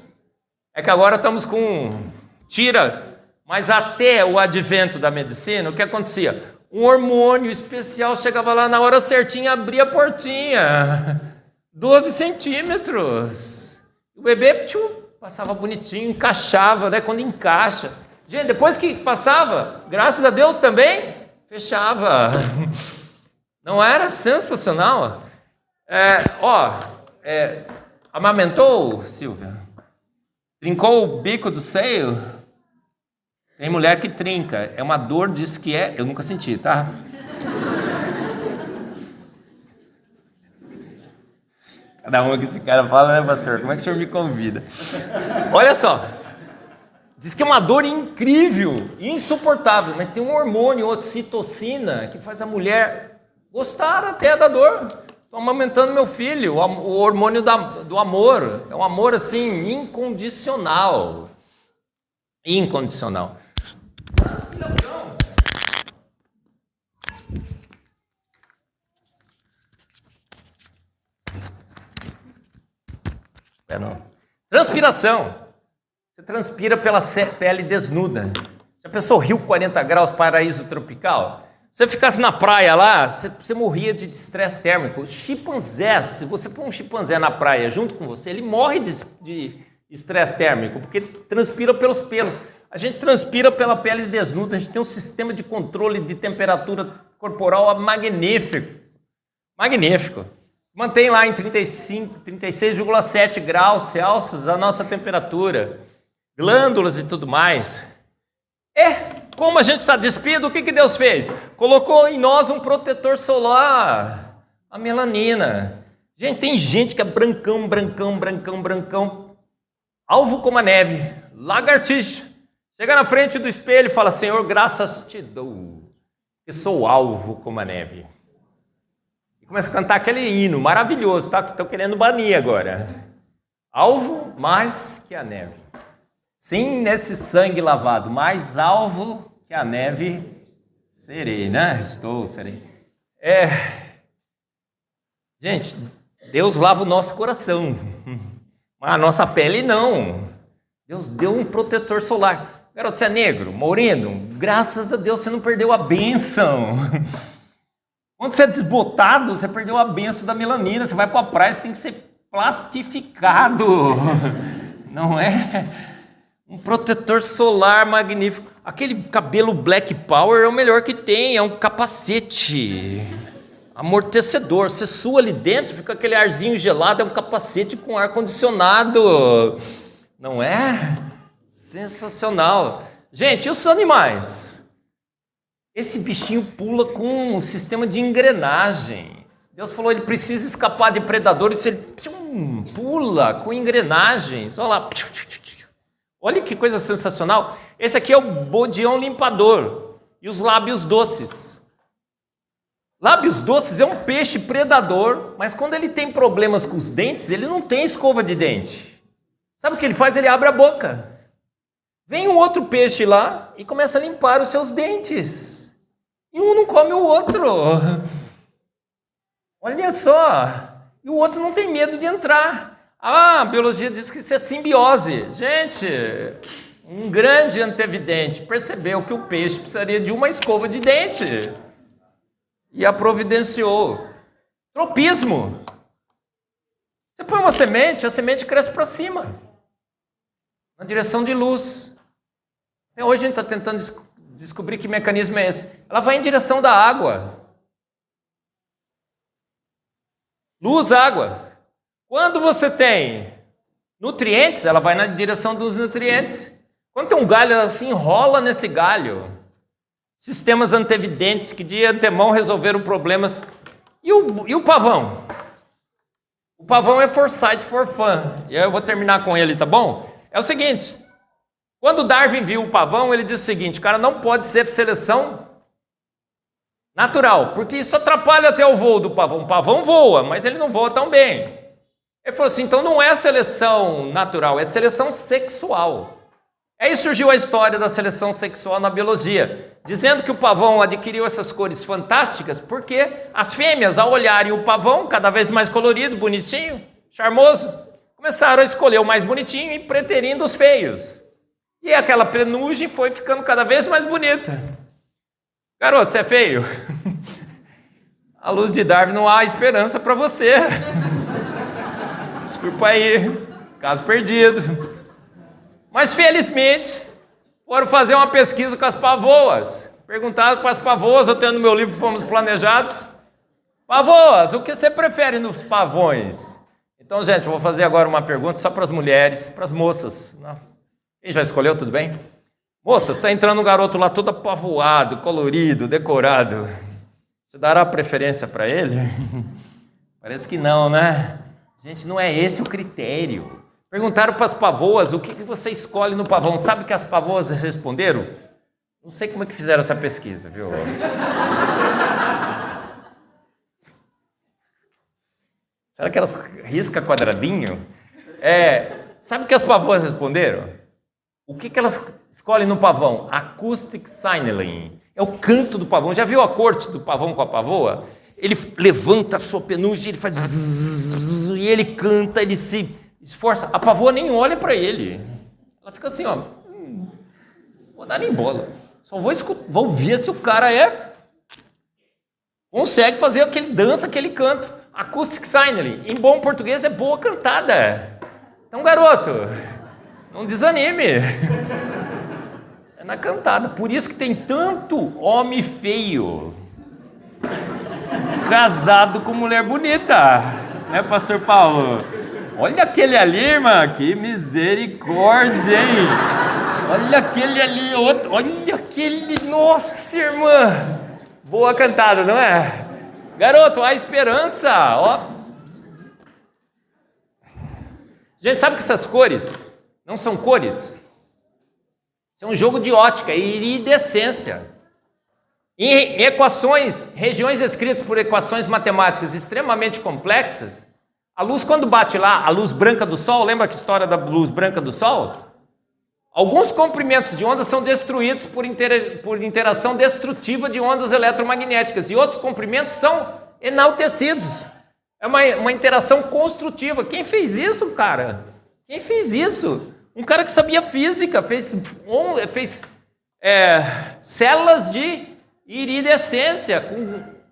é que agora estamos com tira, mas até o advento da medicina, o que acontecia? Um hormônio especial chegava lá na hora certinha, abria a portinha, 12 centímetros. O bebê passava bonitinho, encaixava, né? Quando encaixa. Gente, depois que passava, graças a Deus também, fechava. Não era sensacional? Amamentou, Silvia? Trincou o bico do seio? Tem mulher que trinca. É uma dor, diz que é... Eu nunca senti, tá? Cada uma que esse cara fala, né, pastor? Como é que o senhor me convida? Olha só. Diz que é uma dor incrível, insuportável, mas tem um hormônio, ocitocina, que faz a mulher gostar até da dor. Estou amamentando meu filho, o hormônio do amor. É um amor, assim, incondicional. Incondicional. Transpiração. Transpiração. Você transpira pela pele desnuda. Já pensou Rio 40 graus, paraíso tropical? Se você ficasse na praia lá, você morria de estresse térmico. Os chimpanzés, se você pôr um chimpanzé na praia junto com você, ele morre de estresse térmico, porque transpira pelos pelos. A gente transpira pela pele desnuda, a gente tem um sistema de controle de temperatura corporal magnífico. Magnífico. Mantém lá em 36,7 graus Celsius a nossa temperatura. Glândulas e tudo mais. Como a gente está despido, o que Deus fez? Colocou em nós um protetor solar, a melanina. Gente, tem gente que é brancão, alvo como a neve, lagartixa. Chega na frente do espelho e fala, Senhor, graças te dou, que sou alvo como a neve. E começa a cantar aquele hino maravilhoso, tá? Que estão querendo banir agora. Alvo mais que a neve. Sim, nesse sangue lavado, mais alvo que a neve serei, né? Serei. Gente, Deus lava o nosso coração, mas a nossa pele não. Deus deu um protetor solar. Garoto, você é negro, moreno, graças a Deus você não perdeu a bênção. Quando você é desbotado, você perdeu a bênção da melanina, você vai para a praia, você tem que ser plastificado, não é? Um protetor solar magnífico. Aquele cabelo Black Power é o melhor que tem, é um capacete amortecedor. Você sua ali dentro, fica aquele arzinho gelado, é um capacete com ar-condicionado. Não é? Sensacional. Gente, e os animais? Esse bichinho pula com um sistema de engrenagens. Deus falou, ele precisa escapar de predadores, ele pula com engrenagens. Olha lá. Olha que coisa sensacional. Esse aqui é o bodião limpador. E os lábios doces. Lábios doces é um peixe predador, mas quando ele tem problemas com os dentes, ele não tem escova de dente. Sabe o que ele faz? Ele abre a boca. Vem um outro peixe lá e começa a limpar os seus dentes. E um não come o outro. Olha só. E o outro não tem medo de entrar. Ah, a biologia diz que isso é simbiose. Gente, um grande antevidente percebeu que o peixe precisaria de uma escova de dente e a providenciou. Tropismo. Você põe uma semente, a semente cresce para cima, na direção de luz. Até hoje a gente está tentando descobrir que mecanismo é esse. Ela vai em direção da água. Luz, água. Quando você tem nutrientes, ela vai na direção dos nutrientes. Quando tem um galho, ela se enrola nesse galho. Sistemas antevidentes que de antemão resolveram problemas. E o pavão? O pavão é for sight, for fun. E aí eu vou terminar com ele, tá bom? É o seguinte. Quando Darwin viu o pavão, ele disse o seguinte: cara, não pode ser seleção natural, porque isso atrapalha até o voo do pavão. O pavão voa, mas ele não voa tão bem. Ele falou assim, então não é seleção natural, é seleção sexual. Aí surgiu a história da seleção sexual na biologia, dizendo que o pavão adquiriu essas cores fantásticas porque as fêmeas, ao olharem o pavão, cada vez mais colorido, bonitinho, charmoso, começaram a escolher o mais bonitinho e preterindo os feios. E aquela penugem foi ficando cada vez mais bonita. Garoto, você é feio? À luz de Darwin não há esperança para você. Desculpa aí, caso perdido. Mas felizmente foram fazer uma pesquisa com as pavoas. Perguntaram para as pavoas, eu tenho no meu livro Fomos Planejados. Pavoas, o que você prefere nos pavões? Então, gente, eu vou fazer agora uma pergunta só para as mulheres, para as moças. Quem já escolheu, tudo bem? Moças, está entrando um garoto lá todo apavoado, colorido, decorado. Você dará preferência para ele? Parece que não, né? Gente, não é esse o critério. Perguntaram para as pavoas o que você escolhe no pavão. Sabe o que as pavoas responderam? Não sei como é que fizeram essa pesquisa, viu? Será que elas riscam quadradinho? Sabe o que as pavoas responderam? O que elas escolhem no pavão? Acoustic signaling. É o canto do pavão. Já viu a corte do pavão com a pavoa? Ele levanta a sua penugem, ele faz zzz, e ele canta, ele se esforça. A pavoa nem olha para ele. Ela fica assim, ó. Vou dar nem bola. Só vou ver se o cara consegue fazer aquele dança, aquele canto. Acoustic signaling. Em bom português é boa cantada. Então, garoto, não desanime. É na cantada. Por isso que tem tanto homem feio casado com mulher bonita, né, Pastor Paulo? Olha aquele ali, irmã, que misericórdia, hein? Olha aquele ali, outro, olha aquele, nossa, irmã, boa cantada, não é? Garoto, há esperança, ó. Gente, sabe que essas cores não são cores? Isso é um jogo de ótica e iridescência. Em equações, regiões escritas por equações matemáticas extremamente complexas, a luz quando bate lá, a luz branca do Sol, lembra que história da luz branca do Sol? Alguns comprimentos de ondas são destruídos por interação destrutiva de ondas eletromagnéticas e outros comprimentos são enaltecidos. É uma interação construtiva. Quem fez isso, cara? Quem fez isso? Um cara que sabia física, fez células de iridescência,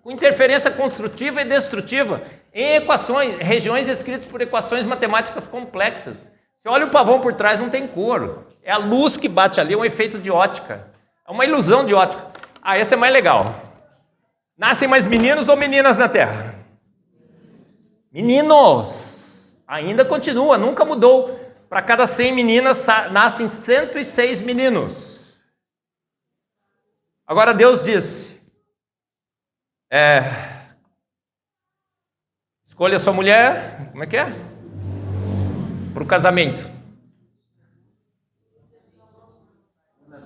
com interferência construtiva e destrutiva, em equações, regiões escritas por equações matemáticas complexas. Você olha o pavão por trás, não tem cor. É a luz que bate ali, é um efeito de ótica. É uma ilusão de ótica. Ah, esse é mais legal. Nascem mais meninos ou meninas na Terra? Meninos! Ainda continua, nunca mudou. Para cada 100 meninas, nascem 106 meninos. Agora Deus disse, escolha sua mulher, como é que é? Para o casamento.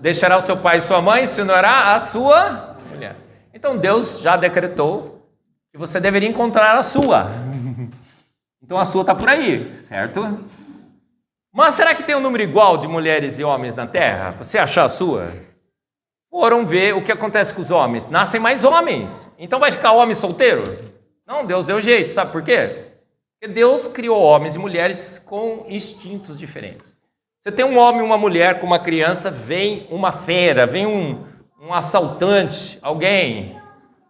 Deixará o seu pai e sua mãe, se unirá a sua mulher. Então Deus já decretou que você deveria encontrar a sua. Então a sua está por aí, certo? Mas será que tem um número igual de mulheres e homens na Terra? Você achar a sua? Foram ver o que acontece com os homens. Nascem mais homens. Então vai ficar homem solteiro? Não, Deus deu jeito, sabe por quê? Porque Deus criou homens e mulheres com instintos diferentes. Você tem um homem e uma mulher com uma criança, vem uma fera, vem um assaltante, alguém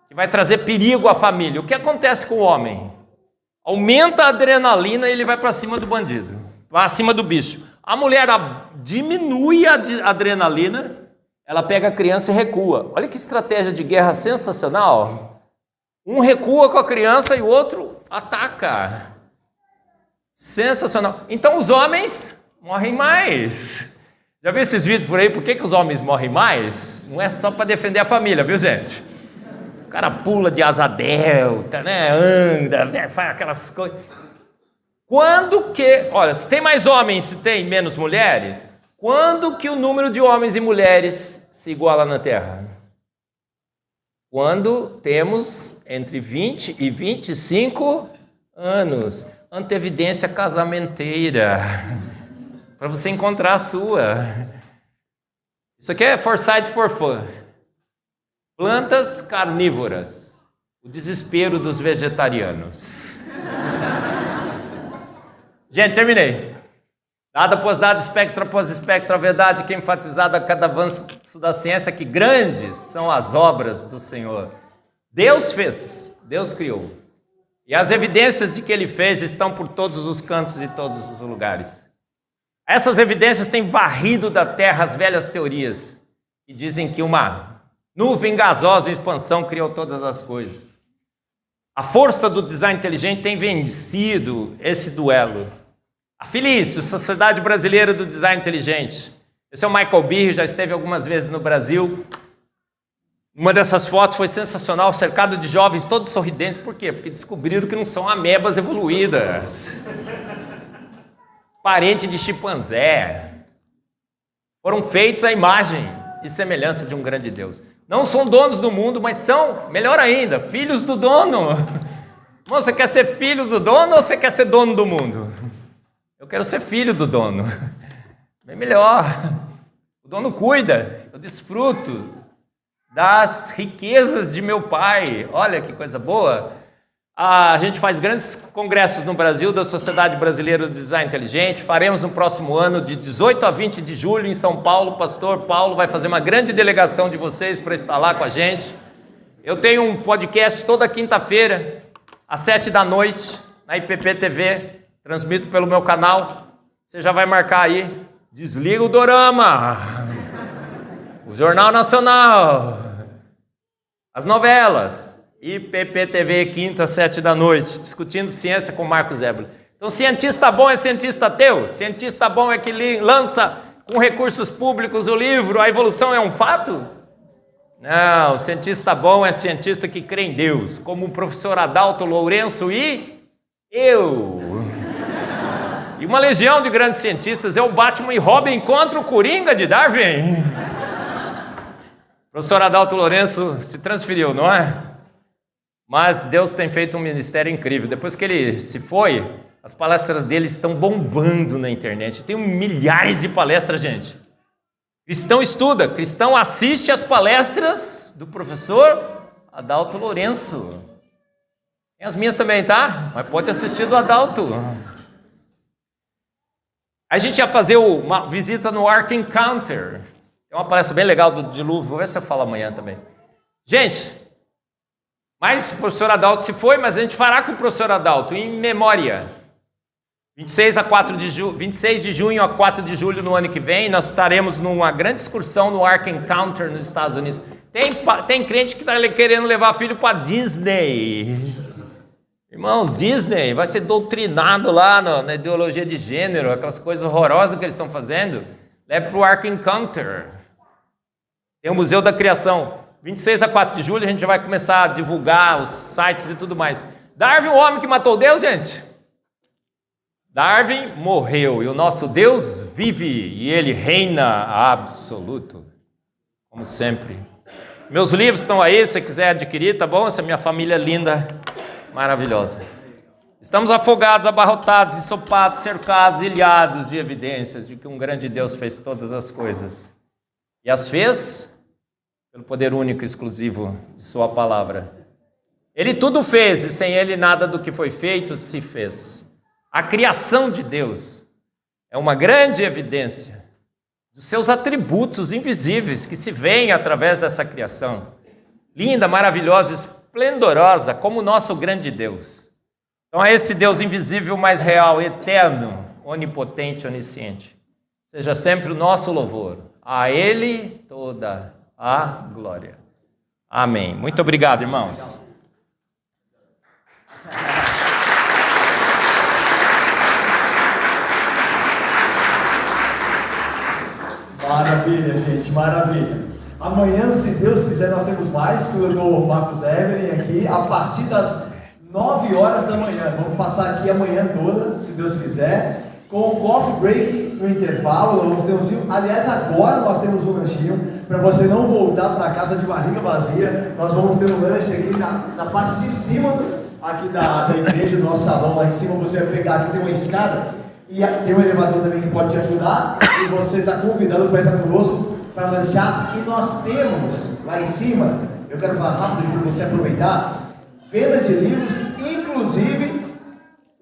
que vai trazer perigo à família. O que acontece com o homem? Aumenta a adrenalina e ele vai para cima do bandido, para cima do bicho. A mulher diminui a adrenalina, ela pega a criança e recua. Olha que estratégia de guerra sensacional. Um recua com a criança e o outro ataca. Sensacional. Então os homens morrem mais. Já viu esses vídeos por aí? Por que os homens morrem mais? Não é só para defender a família, viu, gente? O cara pula de asa delta, né? Anda, faz aquelas coisas. Quando que... Olha, se tem mais homens, se tem menos mulheres, quando que o número de homens e mulheres se iguala na Terra? Quando temos entre 20 e 25 anos. Antevidência casamenteira. Para você encontrar a sua. Isso aqui é foresight for fun. Plantas carnívoras. O desespero dos vegetarianos. Gente, terminei. Dado após dado, espectro após espectro, a verdade que é enfatizada a cada avanço da ciência, que grandes são as obras do Senhor. Deus fez, Deus criou. E as evidências de que Ele fez estão por todos os cantos e todos os lugares. Essas evidências têm varrido da terra as velhas teorias, que dizem que uma nuvem gasosa em expansão criou todas as coisas. A força do design inteligente tem vencido esse duelo. A Felício, Sociedade Brasileira do Design Inteligente. Esse é o Michael Behe, já esteve algumas vezes no Brasil. Uma dessas fotos foi sensacional, cercado de jovens todos sorridentes. Por quê? Porque descobriram que não são amebas evoluídas. Parente de chimpanzé. Foram feitos à imagem e semelhança de um grande Deus. Não são donos do mundo, mas são, melhor ainda, filhos do dono. Irmão, você quer ser filho do dono ou você quer ser dono do mundo? Eu quero ser filho do dono. Bem melhor. O dono cuida, eu desfruto das riquezas de meu pai. Olha que coisa boa. A gente faz grandes congressos no Brasil da Sociedade Brasileira do Design Inteligente. Faremos no próximo ano, de 18 a 20 de julho, em São Paulo. O pastor Paulo vai fazer uma grande delegação de vocês para estar lá com a gente. Eu tenho um podcast toda quinta-feira, às 7 da noite, na IPP TV. Transmito pelo meu canal. Você já vai marcar aí. Desliga o dorama. O Jornal Nacional. As novelas. IPP-TV, quinta, às 7 da noite. Discutindo ciência com Marcos Zébula. Então, cientista bom é cientista ateu. Cientista bom é que lança com recursos públicos o livro A Evolução é um Fato? Não, cientista bom é cientista que crê em Deus. Como o professor Adalto Lourenço e eu. E uma legião de grandes cientistas é o Batman e Robin contra o Coringa de Darwin. O professor Adalto Lourenço se transferiu, não é? Mas Deus tem feito um ministério incrível. Depois que ele se foi, as palestras dele estão bombando na internet. Tem milhares de palestras, gente. Cristão estuda, cristão assiste as palestras do professor Adalto Lourenço. Tem as minhas também, tá? Mas pode assistir do Adalto. A gente ia fazer uma visita no Ark Encounter. É uma palestra bem legal do dilúvio. Vou ver se eu falo amanhã também. Gente, mas o professor Adalto se foi, mas a gente fará com o professor Adalto em memória. 26 de junho a 4 de julho no ano que vem, nós estaremos numa grande excursão no Ark Encounter nos Estados Unidos. Tem crente que está querendo levar filho para Disney. Irmãos, Disney vai ser doutrinado lá na ideologia de gênero, aquelas coisas horrorosas que eles estão fazendo. Leve para o Ark Encounter. Tem o Museu da Criação. 26 a 4 de julho a gente já vai começar a divulgar os sites e tudo mais. Darwin, o homem que matou Deus, gente. Darwin morreu e o nosso Deus vive e ele reina absoluto, como sempre. Meus livros estão aí, se você quiser adquirir, tá bom? Essa é minha família linda, maravilhosa. Estamos afogados, abarrotados, ensopados, cercados, ilhados de evidências de que um grande Deus fez todas as coisas. E as fez pelo poder único e exclusivo de sua palavra. Ele tudo fez e sem ele nada do que foi feito se fez. A criação de Deus é uma grande evidência dos seus atributos invisíveis que se veem através dessa criação. Linda, maravilhosa, esplendorosa, como o nosso grande Deus. Então é esse Deus invisível, mais real, eterno, onipotente, onisciente. Seja sempre o nosso louvor. A Ele toda a glória. Amém. Muito obrigado, irmãos. Maravilha, gente, maravilha. Amanhã, se Deus quiser, nós temos mais com o doutor Marcos Evelyn aqui, a partir das 9 horas da manhã. Vamos passar aqui a manhã toda, se Deus quiser, com o coffee break no intervalo. Nós temos, aliás, agora nós temos um lanchinho, para você não voltar para casa de barriga vazia. Nós vamos ter um lanche aqui na parte de cima aqui da igreja, do nosso salão. Lá em cima você vai pegar, aqui tem uma escada, e tem um elevador também que pode te ajudar, e você está convidado para estar conosco para lanchar. E nós temos lá em cima, eu quero falar rápido para você aproveitar, venda de livros, inclusive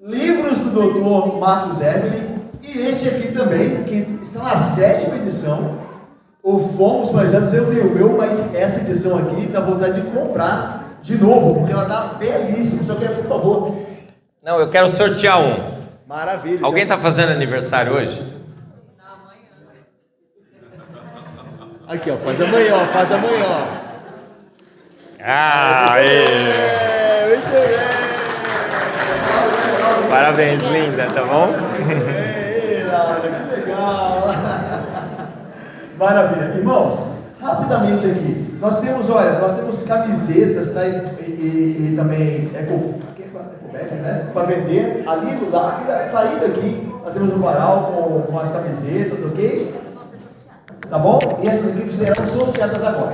livros do Dr. Marcos Evelyn, e este aqui também, que está na 7ª edição, o Fomos Planejados. Eu tenho o meu, mas essa edição aqui dá vontade de comprar de novo, porque ela está belíssima. Só que, por favor... Não, eu quero sortear um. Maravilha. Alguém está fazendo aniversário hoje? Aqui, ó, faz amanhã, ó, faz amanhã, ó. Muito bem. Parabéns, linda, tá bom? Que legal. Maravilha. Irmãos, rapidamente aqui, nós temos camisetas, tá? E também né? Para vender ali do lado, saída aqui, nós temos um varal com as camisetas, ok? Tá bom? E essas aqui serão sorteadas agora.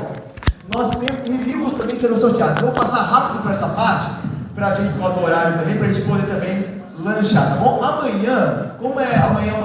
Nós temos livros também serão sorteados. Vamos passar rápido para essa parte, para a gente, por causa do horário também, para a gente poder também lanchar, tá bom? Amanhã, como é amanhã